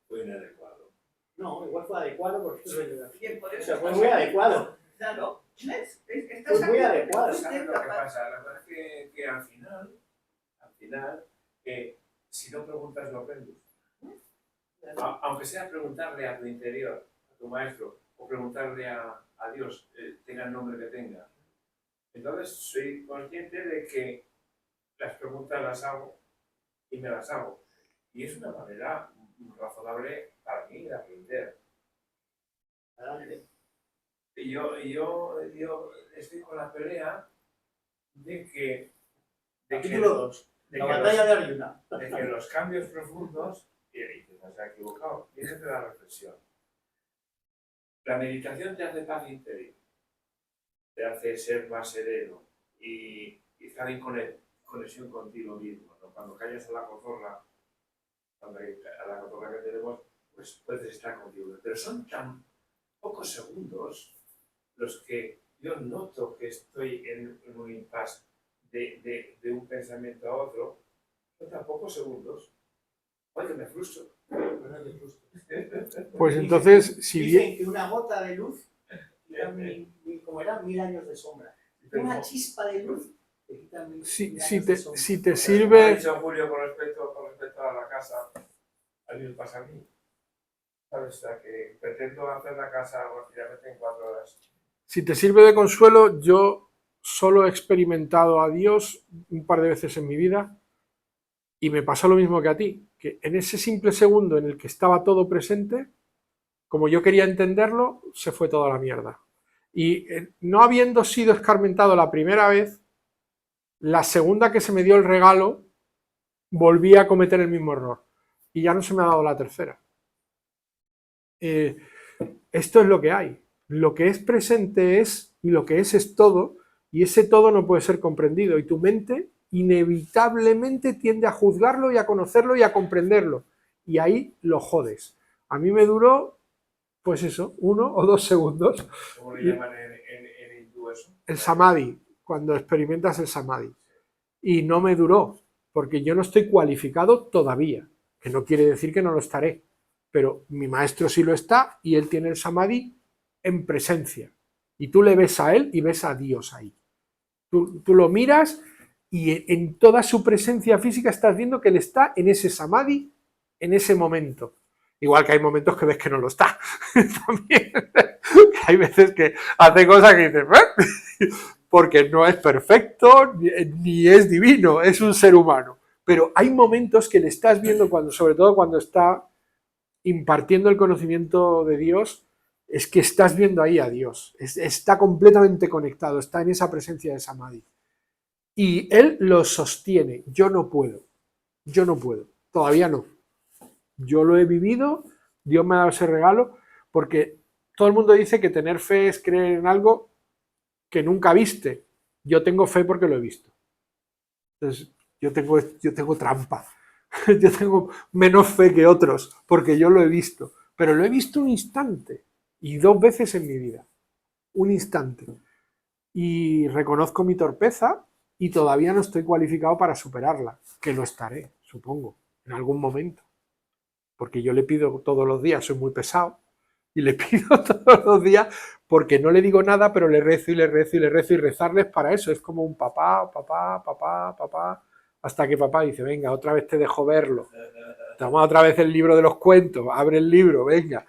Fue inadecuado. No, igual fue adecuado porque... Bien, por O eso sea, fue muy adecuado. Claro, ¿ves? Fue muy adecuado. ¿Sabes lo que pasa? La verdad es que al final, si no preguntas, no aprendes. Aunque sea preguntarle a tu interior, a tu maestro, o preguntarle a Dios, tenga el nombre que tenga. Entonces, soy consciente de que las preguntas las hago y me las hago. Y es una manera razonable para mí de aprender. Adelante. yo estoy con la pelea de que Capítulo 2. de La que batalla de Arjuna. de que los cambios profundos, y quizás se ha equivocado, vienen de la reflexión. La meditación te hace paz interior, te hace ser más sereno y estar en conexión contigo mismo, ¿no? Cuando callas a la cotorra que tenemos, pues puedes estar contigo. Pero son tan pocos segundos los que yo noto que estoy en un impasse de un pensamiento a otro. Son tan pocos segundos. Oye, me frustro. Pues entonces, si bien... Dicen que una gota de luz quita como eran 1000 años de sombra. Una chispa de luz te quita 1000 años de sombra. Si te Como ha sirve... dicho Julio con respecto a la casa, a mí me pasa a mí. ¿Sabes? O sea, que pretendo hacer la casa rápidamente en 4 horas. Si te sirve de consuelo, yo solo he experimentado a Dios un par de veces en mi vida y me pasó lo mismo que a ti, que en ese simple segundo en el que estaba todo presente, como yo quería entenderlo, se fue toda la mierda. Y no habiendo sido escarmentado la primera vez, la segunda que se me dio el regalo, volví a cometer el mismo error. Y ya no se me ha dado la tercera. Esto es lo que hay. Lo que es presente es, y lo que es todo, y ese todo no puede ser comprendido. Y tu mente inevitablemente tiende a juzgarlo y a conocerlo y a comprenderlo. Y ahí lo jodes. A mí me duró, pues eso, 1 o 2 segundos. ¿Cómo le llaman en hindú eso? El samadhi, cuando experimentas el samadhi. Y no me duró, porque yo no estoy cualificado todavía, que no quiere decir que no lo estaré, pero mi maestro sí lo está y él tiene el samadhi en presencia. Y tú le ves a él y ves a Dios ahí. Tú lo miras y en toda su presencia física estás viendo que él está en ese samadhi, en ese momento. Igual que hay momentos que ves que no lo está. También hay veces que hace cosas que dices, ¿eh? Porque no es perfecto ni es divino, es un ser humano. Pero hay momentos que le estás viendo, sobre todo cuando está impartiendo el conocimiento de Dios, es que estás viendo ahí a Dios. Está completamente conectado, está en esa presencia de Samadhi. Y él lo sostiene. Yo no puedo. Todavía no. Yo lo he vivido, Dios me ha dado ese regalo, porque todo el mundo dice que tener fe es creer en algo que nunca viste. Yo tengo fe porque lo he visto. Entonces, yo tengo trampa. Yo tengo menos fe que otros porque yo lo he visto. Pero lo he visto un instante y 2 veces en mi vida. Un instante. Y reconozco mi torpeza y todavía no estoy cualificado para superarla. Que lo estaré, supongo, en algún momento. Porque yo le pido todos los días, soy muy pesado, y le pido todos los días porque no le digo nada, pero le rezo y le rezo y le rezo, y rezarles para eso. Es como un papá, hasta que papá dice, venga, otra vez te dejo verlo. Toma otra vez el libro de los cuentos, abre el libro, venga,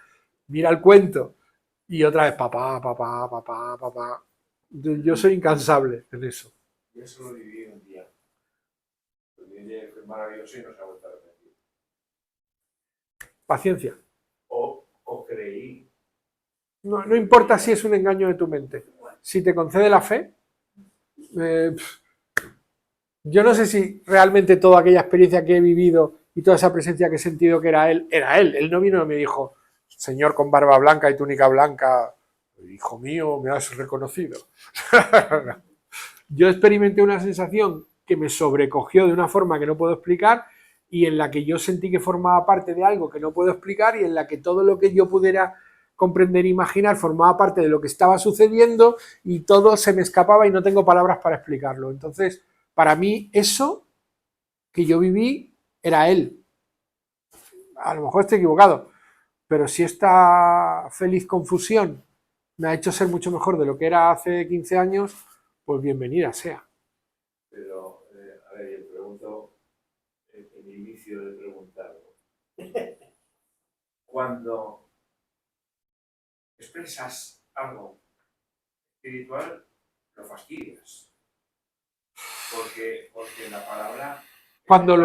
mira el cuento. Y otra vez papá. Yo soy incansable en eso. Yo eso lo viví un día. Un día fue maravilloso y no se ha vuelto a repetir. Paciencia. O creí. No importa si es un engaño de tu mente. Si te concede la fe, yo no sé si realmente toda aquella experiencia que he vivido y toda esa presencia que he sentido que era él, era él. Él no vino y me dijo, señor con barba blanca y túnica blanca, hijo mío, me has reconocido. Yo experimenté una sensación que me sobrecogió de una forma que no puedo explicar y en la que yo sentí que formaba parte de algo que no puedo explicar y en la que todo lo que yo pudiera comprender e imaginar formaba parte de lo que estaba sucediendo y todo se me escapaba y no tengo palabras para explicarlo. Entonces, para mí eso que yo viví era él. A lo mejor estoy equivocado, pero si esta feliz confusión me ha hecho ser mucho mejor de lo que era hace 15 años, pues bienvenida sea. Pero, a ver, yo pregunto, en el inicio de preguntarlo. Cuando expresas algo espiritual, lo fastidias. Porque la palabra... Cuando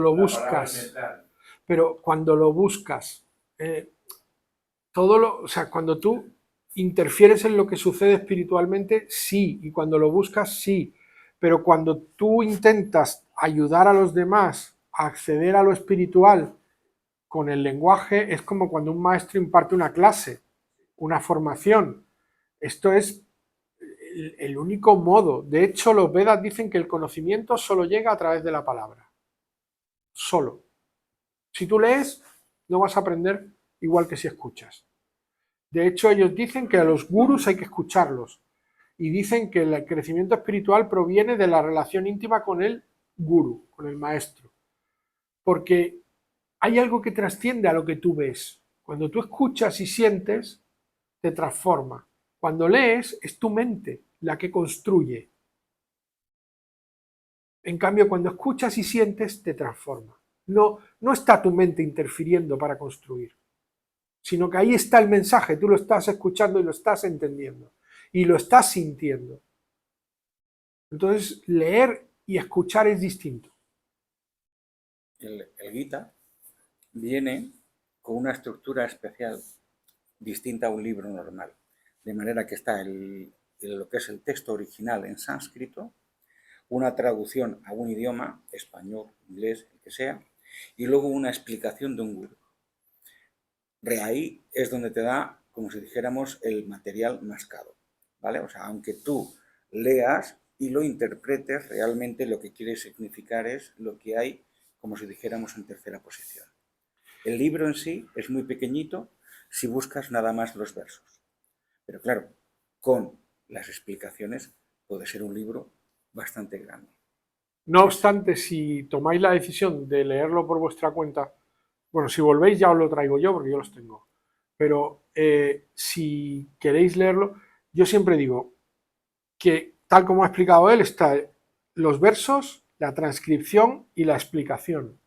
lo buscas, pero cuando lo buscas, o sea, cuando tú ¿Interfieres en lo que sucede espiritualmente? Sí. Y cuando lo buscas, sí. Pero cuando tú intentas ayudar a los demás a acceder a lo espiritual con el lenguaje, es como cuando un maestro imparte una clase, una formación. Esto es el único modo. De hecho, los Vedas dicen que el conocimiento solo llega a través de la palabra. Solo. Si tú lees, no vas a aprender igual que si escuchas. De hecho, ellos dicen que a los gurús hay que escucharlos. Y dicen que el crecimiento espiritual proviene de la relación íntima con el gurú, con el maestro. Porque hay algo que trasciende a lo que tú ves. Cuando tú escuchas y sientes, te transforma. Cuando lees, es tu mente la que construye. En cambio, cuando escuchas y sientes, te transforma. No está tu mente interfiriendo para construir, sino que ahí está el mensaje, tú lo estás escuchando y lo estás entendiendo, y lo estás sintiendo. Entonces, leer y escuchar es distinto. El Gita viene con una estructura especial distinta a un libro normal, de manera que está lo que es el texto original en sánscrito, una traducción a un idioma, español, inglés, el que sea, y luego una explicación de un gurú. Ahí es donde te da, como si dijéramos, el material mascado, ¿vale? O sea, aunque tú leas y lo interpretes, realmente lo que quiere significar es lo que hay, como si dijéramos, en tercera posición. El libro en sí es muy pequeñito si buscas nada más los versos. Pero claro, con las explicaciones puede ser un libro bastante grande. No obstante, si tomáis la decisión de leerlo por vuestra cuenta, bueno, si volvéis ya os lo traigo yo porque yo los tengo, pero si queréis leerlo, yo siempre digo que tal como ha explicado él, está los versos, la transcripción y la explicación.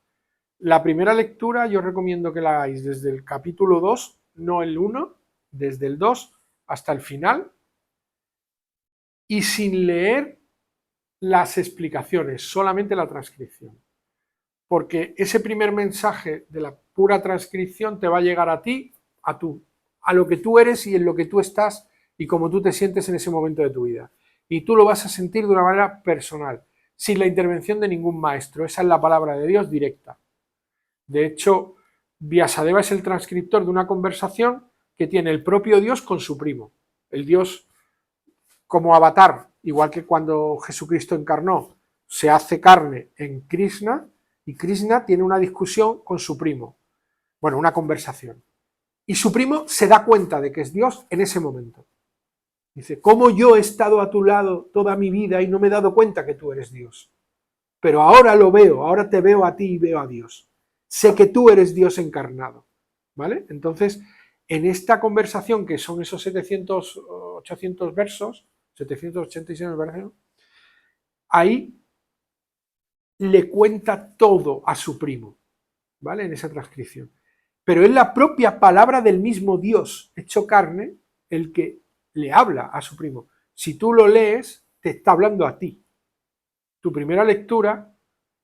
La primera lectura yo recomiendo que la hagáis desde el capítulo 2, no el 1, desde el 2 hasta el final, y sin leer las explicaciones, solamente la transcripción. Porque ese primer mensaje de la pura transcripción te va a llegar a ti, a lo que tú eres y en lo que tú estás y cómo tú te sientes en ese momento de tu vida. Y tú lo vas a sentir de una manera personal, sin la intervención de ningún maestro. Esa es la palabra de Dios directa. De hecho, Vyasadeva es el transcriptor de una conversación que tiene el propio Dios con su primo. El Dios como avatar, igual que cuando Jesucristo encarnó, se hace carne en Krishna, y Krishna tiene una discusión con su primo. Bueno, una conversación. Y su primo se da cuenta de que es Dios en ese momento. Dice, ¿cómo yo he estado a tu lado toda mi vida y no me he dado cuenta que tú eres Dios? Pero ahora lo veo, ahora te veo a ti y veo a Dios. Sé que tú eres Dios encarnado. ¿Vale? Entonces, en esta conversación, que son esos 700, 800 versos, 786 versos, ahí le cuenta todo a su primo, ¿vale? En esa transcripción. Pero es la propia palabra del mismo Dios hecho carne el que le habla a su primo. Si tú lo lees, te está hablando a ti. Tu primera lectura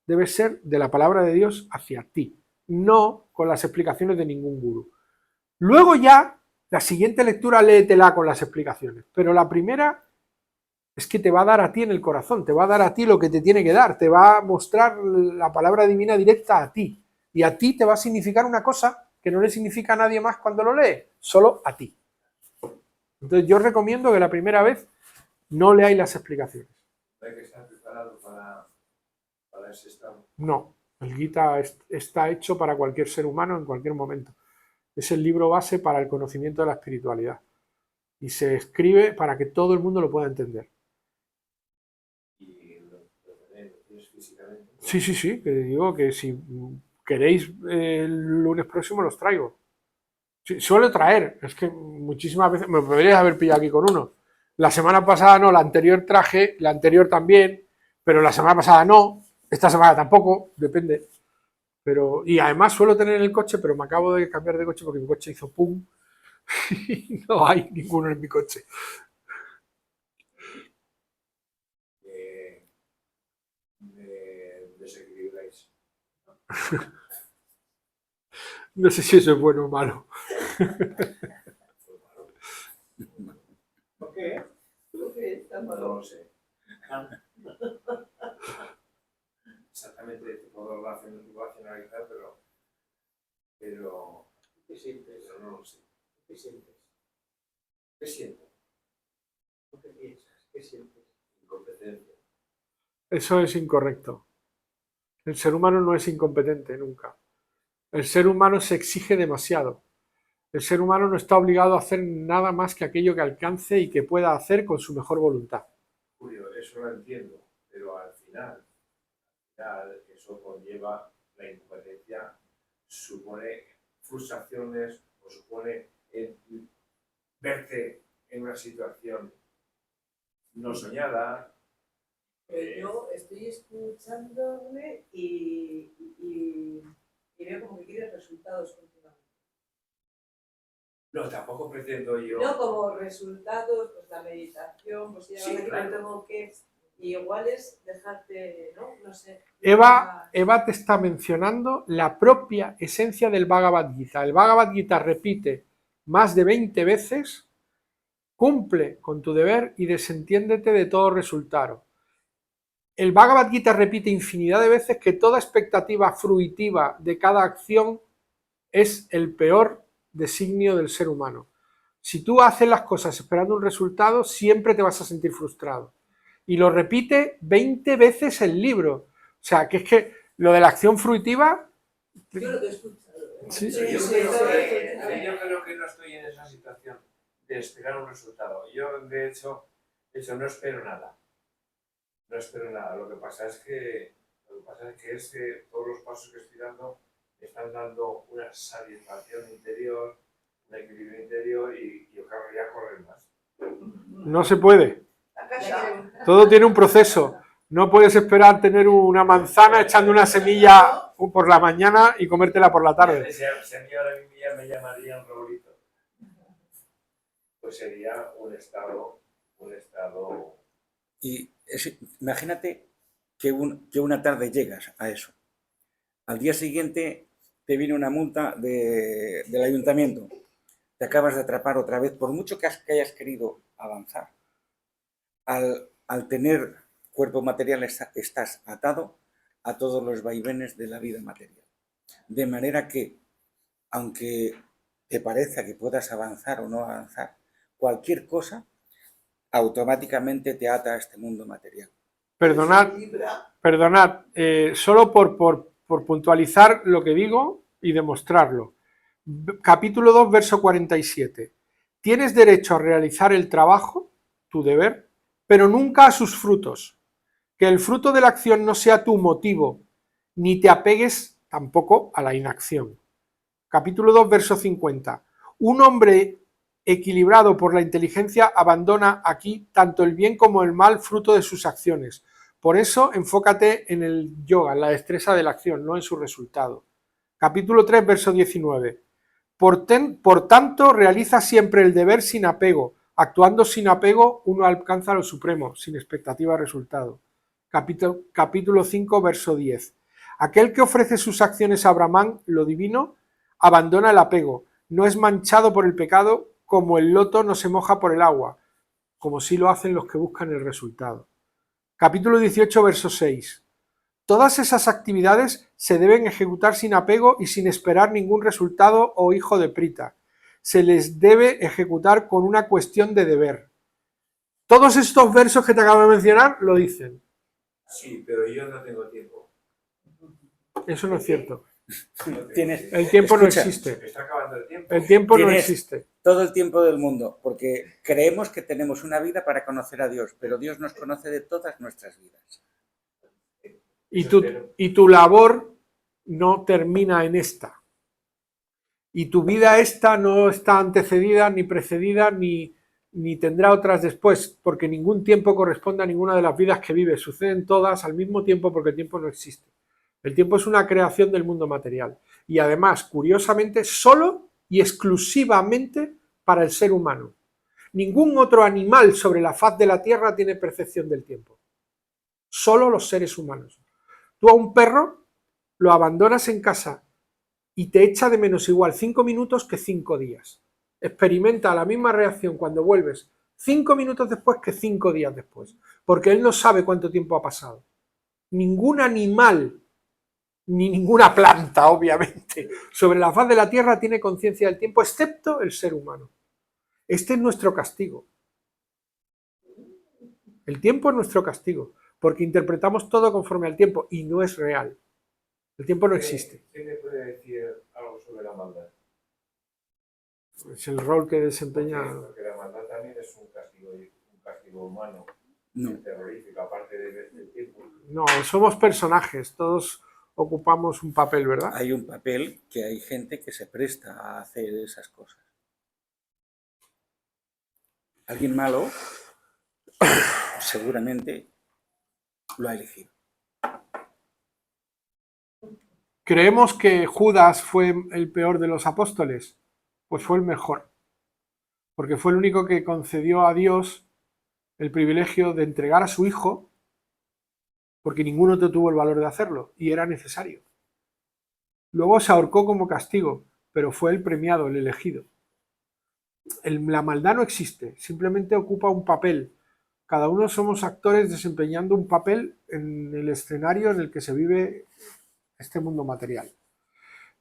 debe ser de la palabra de Dios hacia ti, no con las explicaciones de ningún gurú. Luego ya, la siguiente lectura léetela con las explicaciones, pero la primera es que te va a dar a ti en el corazón, te va a dar a ti lo que te tiene que dar, te va a mostrar la palabra divina directa a ti, y a ti te va a significar una cosa que no le significa a nadie más cuando lo lee, solo a ti. Entonces yo recomiendo que la primera vez no leáis las explicaciones. Hay que estar preparado para ese estado. No, el Gita está hecho para cualquier ser humano en cualquier momento. Es el libro base para el conocimiento de la espiritualidad. Y se escribe para que todo el mundo lo pueda entender. Y lo tienes físicamente. Sí, que digo que si queréis el lunes próximo los traigo. Sí, suelo traer, es que muchísimas veces me podrías haber pillado aquí con uno. La semana pasada no, la anterior traje, la anterior también, pero la semana pasada no, esta semana tampoco, depende. Pero, y además suelo tener en el coche, pero me acabo de cambiar de coche porque mi coche hizo pum y no hay ninguno en mi coche. Desequilibráis. No sé si eso es bueno o malo. ¿Por qué? ¿Por qué está No malo? lo sé. Exactamente, te puedo racionalizar, pero ¿Qué sientes? no lo sé. ¿Qué sientes? ¿Qué siento? ¿Qué piensas? ¿Qué sientes? Incompetencia. Eso es incorrecto. El ser humano no es incompetente nunca. El ser humano se exige demasiado. El ser humano no está obligado a hacer nada más que aquello que alcance y que pueda hacer con su mejor voluntad. Julio, eso lo entiendo, pero al final eso conlleva la incompetencia, supone frustraciones o supone verte en una situación no soñada. Yo estoy escuchándole y veo como que quieres resultados continuamente. No, tampoco pretendo yo. No como resultados, pues la meditación, pues ya Sí, aquí claro. tengo que. Y igual es dejarte, ¿no? No sé. Eva te está mencionando la propia esencia del Bhagavad Gita. El Bhagavad Gita repite más de 20 veces: cumple con tu deber y desentiéndete de todo resultado. El Bhagavad Gita repite infinidad de veces que toda expectativa fruitiva de cada acción es el peor designio del ser humano. Si tú haces las cosas esperando un resultado, siempre te vas a sentir frustrado. Y lo repite 20 veces el libro. O sea, que es que lo de la acción fruitiva... Yo lo que he escuchado. Sí. Yo, Sí, creo todo que, eso. yo creo que no estoy en esa situación de esperar un resultado. Yo, de hecho, no espero nada. No espero nada. Lo que pasa es que todos los pasos que estoy dando me están dando una satisfacción interior, un equilibrio interior y yo querría correr más. No se puede. La casa. Todo tiene un proceso. No puedes esperar tener una manzana echando una semilla por la mañana y comértela por la tarde. Si a mí ahora mismo ya me llamarían Raulito, pues sería un estado. Y imagínate que una tarde llegas a eso. Al día siguiente te viene una multa del ayuntamiento. Te acabas de atrapar otra vez, por mucho que hayas querido avanzar. Al tener cuerpo material estás atado a todos los vaivenes de la vida material. De manera que, aunque te parezca que puedas avanzar o no avanzar, cualquier cosa automáticamente te ata a este mundo material. Perdonad, solo por puntualizar lo que digo y demostrarlo. Capítulo 2, verso 47. Tienes derecho a realizar el trabajo, tu deber, pero nunca a sus frutos. Que el fruto de la acción no sea tu motivo, ni te apegues tampoco a la inacción. Capítulo 2, verso 50. Un hombre equilibrado por la inteligencia abandona aquí tanto el bien como el mal fruto de sus acciones. Por eso enfócate en el yoga, en la destreza de la acción, no en su resultado. Capítulo 3, verso 19. Por tanto, realiza siempre el deber sin apego. Actuando sin apego, uno alcanza lo supremo, sin expectativa de resultado. Capítulo 5, verso 10. Aquel que ofrece sus acciones a Brahman, lo divino, abandona el apego, no es manchado por el pecado, como el loto no se moja por el agua, como sí lo hacen los que buscan el resultado. Capítulo 18, verso 6. Todas esas actividades se deben ejecutar sin apego y sin esperar ningún resultado o hijo de prita. Se les debe ejecutar con una cuestión de deber. Todos estos versos que te acabo de mencionar lo dicen. Sí, pero yo no tengo tiempo. Eso no es cierto. Tienes, El tiempo no escucha, existe. Se está acabando el tiempo. El tiempo no Tienes existe. todo el tiempo del mundo, porque creemos que tenemos una vida para conocer a Dios, pero Dios nos conoce de todas nuestras vidas. Y tu labor no termina en esta. Y tu vida esta no está antecedida, ni precedida, ni tendrá otras después, porque ningún tiempo corresponde a ninguna de las vidas que vives. Suceden todas al mismo tiempo porque el tiempo no existe. El tiempo es una creación del mundo material. Y además, curiosamente, solo y exclusivamente para el ser humano. Ningún otro animal sobre la faz de la Tierra tiene percepción del tiempo. Solo los seres humanos. Tú a un perro lo abandonas en casa y te echa de menos igual 5 minutos que 5 días. Experimenta la misma reacción cuando vuelves 5 minutos después que 5 días después, porque él no sabe cuánto tiempo ha pasado. Ningún animal, ni ninguna planta, obviamente, sobre la faz de la Tierra tiene conciencia del tiempo, excepto el ser humano. Este es nuestro castigo. El tiempo es nuestro castigo, porque interpretamos todo conforme al tiempo y no es real. El tiempo no existe. ¿Quién me puede decir algo sobre la maldad? Es el rol que desempeña. Porque la maldad también es un castigo humano, No. terrorífico, aparte del tiempo. No, somos personajes, todos ocupamos un papel, ¿verdad? Hay un papel que hay gente que se presta a hacer esas cosas. Alguien malo seguramente lo ha elegido. ¿Creemos que Judas fue el peor de los apóstoles? Pues fue el mejor, porque fue el único que concedió a Dios el privilegio de entregar a su hijo, porque ninguno te tuvo el valor de hacerlo, y era necesario. Luego se ahorcó como castigo, pero fue el premiado, el elegido. La maldad no existe, simplemente ocupa un papel. Cada uno somos actores desempeñando un papel en el escenario en el que se vive este mundo material.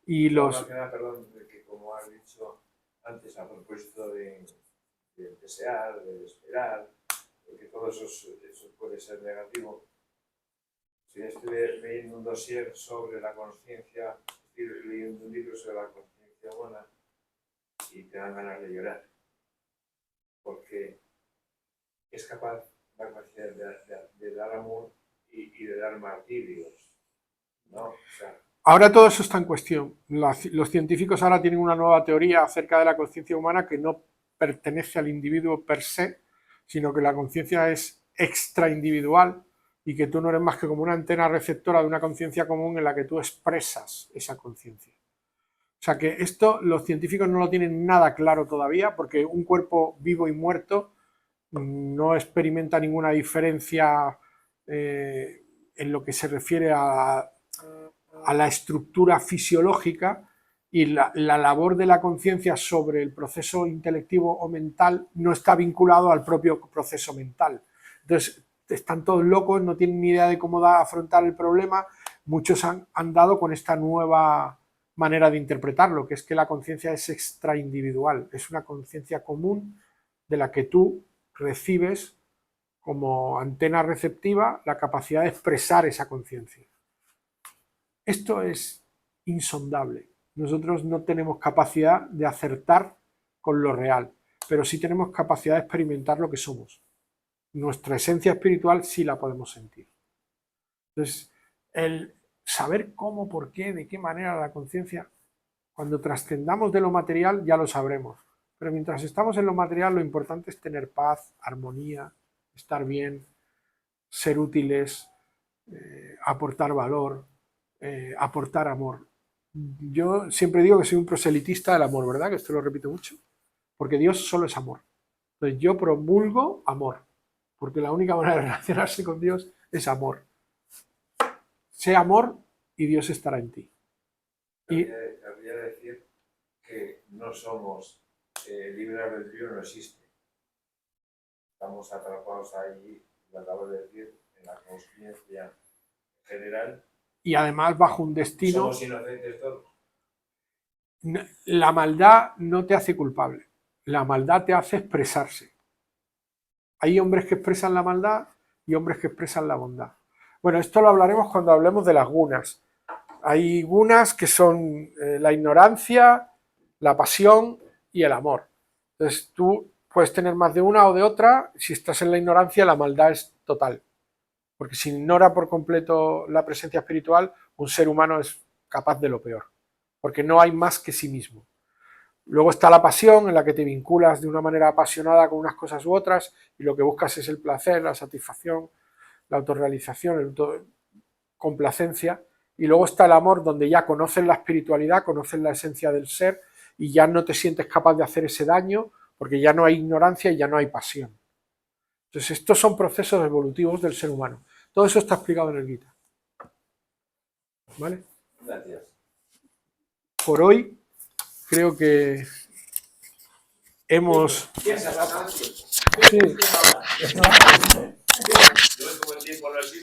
Y los... Perdón, de que como has dicho antes a propósito de desear, de esperar, de que todo eso puede ser negativo. Si estuve leyendo un dossier sobre la conciencia, estoy leyendo un libro sobre la conciencia humana y te dan ganas de llorar. Porque es capaz la conciencia de dar amor y de dar martirios, ¿no? O sea, ahora todo eso está en cuestión. Los científicos ahora tienen una nueva teoría acerca de la conciencia humana que no pertenece al individuo per se, sino que la conciencia es extraindividual y que tú no eres más que como una antena receptora de una conciencia común en la que tú expresas esa conciencia. O sea que esto los científicos no lo tienen nada claro todavía, porque un cuerpo vivo y muerto no experimenta ninguna diferencia en lo que se refiere a la estructura fisiológica, y la labor de la conciencia sobre el proceso intelectivo o mental no está vinculado al propio proceso mental. Entonces están todos locos, no tienen ni idea de cómo afrontar el problema. Muchos han dado con esta nueva manera de interpretarlo, que es que la conciencia es extraindividual, es una conciencia común de la que tú recibes como antena receptiva la capacidad de expresar esa conciencia. Esto es insondable. Nosotros no tenemos capacidad de acertar con lo real, pero sí tenemos capacidad de experimentar lo que somos. Nuestra esencia espiritual sí la podemos sentir. Entonces, el saber cómo, por qué, de qué manera la conciencia, cuando trascendamos de lo material ya lo sabremos. Pero mientras estamos en lo material, lo importante es tener paz, armonía, estar bien, ser útiles, aportar valor, aportar amor. Yo siempre digo que soy un proselitista del amor, ¿verdad? Que esto lo repito mucho. Porque Dios solo es amor. Entonces yo promulgo amor. Porque la única manera de relacionarse con Dios es amor. Sé amor y Dios estará en ti. Y habría de decir que no somos libre albedrío, no existe. Estamos atrapados ahí, lo acabo de decir, en la conciencia general. Y además bajo un destino. Somos inocentes todos. La maldad no te hace culpable. La maldad te hace expresarse. Hay hombres que expresan la maldad y hombres que expresan la bondad. Bueno, esto lo hablaremos cuando hablemos de las gunas. Hay gunas que son la ignorancia, la pasión y el amor. Entonces tú puedes tener más de una o de otra. Si estás en la ignorancia, la maldad es total. Porque si ignora por completo la presencia espiritual, un ser humano es capaz de lo peor. Porque no hay más que sí mismo. Luego está la pasión, en la que te vinculas de una manera apasionada con unas cosas u otras y lo que buscas es el placer, la satisfacción, la autorrealización, la complacencia. Y luego está el amor, donde ya conoces la espiritualidad, conoces la esencia del ser y ya no te sientes capaz de hacer ese daño porque ya no hay ignorancia y ya no hay pasión. Entonces estos son procesos evolutivos del ser humano. Todo eso está explicado en el Gita. ¿Vale? Gracias. Por hoy creo que hemos... Piensa, Nada, tiempo. Sí. ahora. Yo como el tiempo no existe.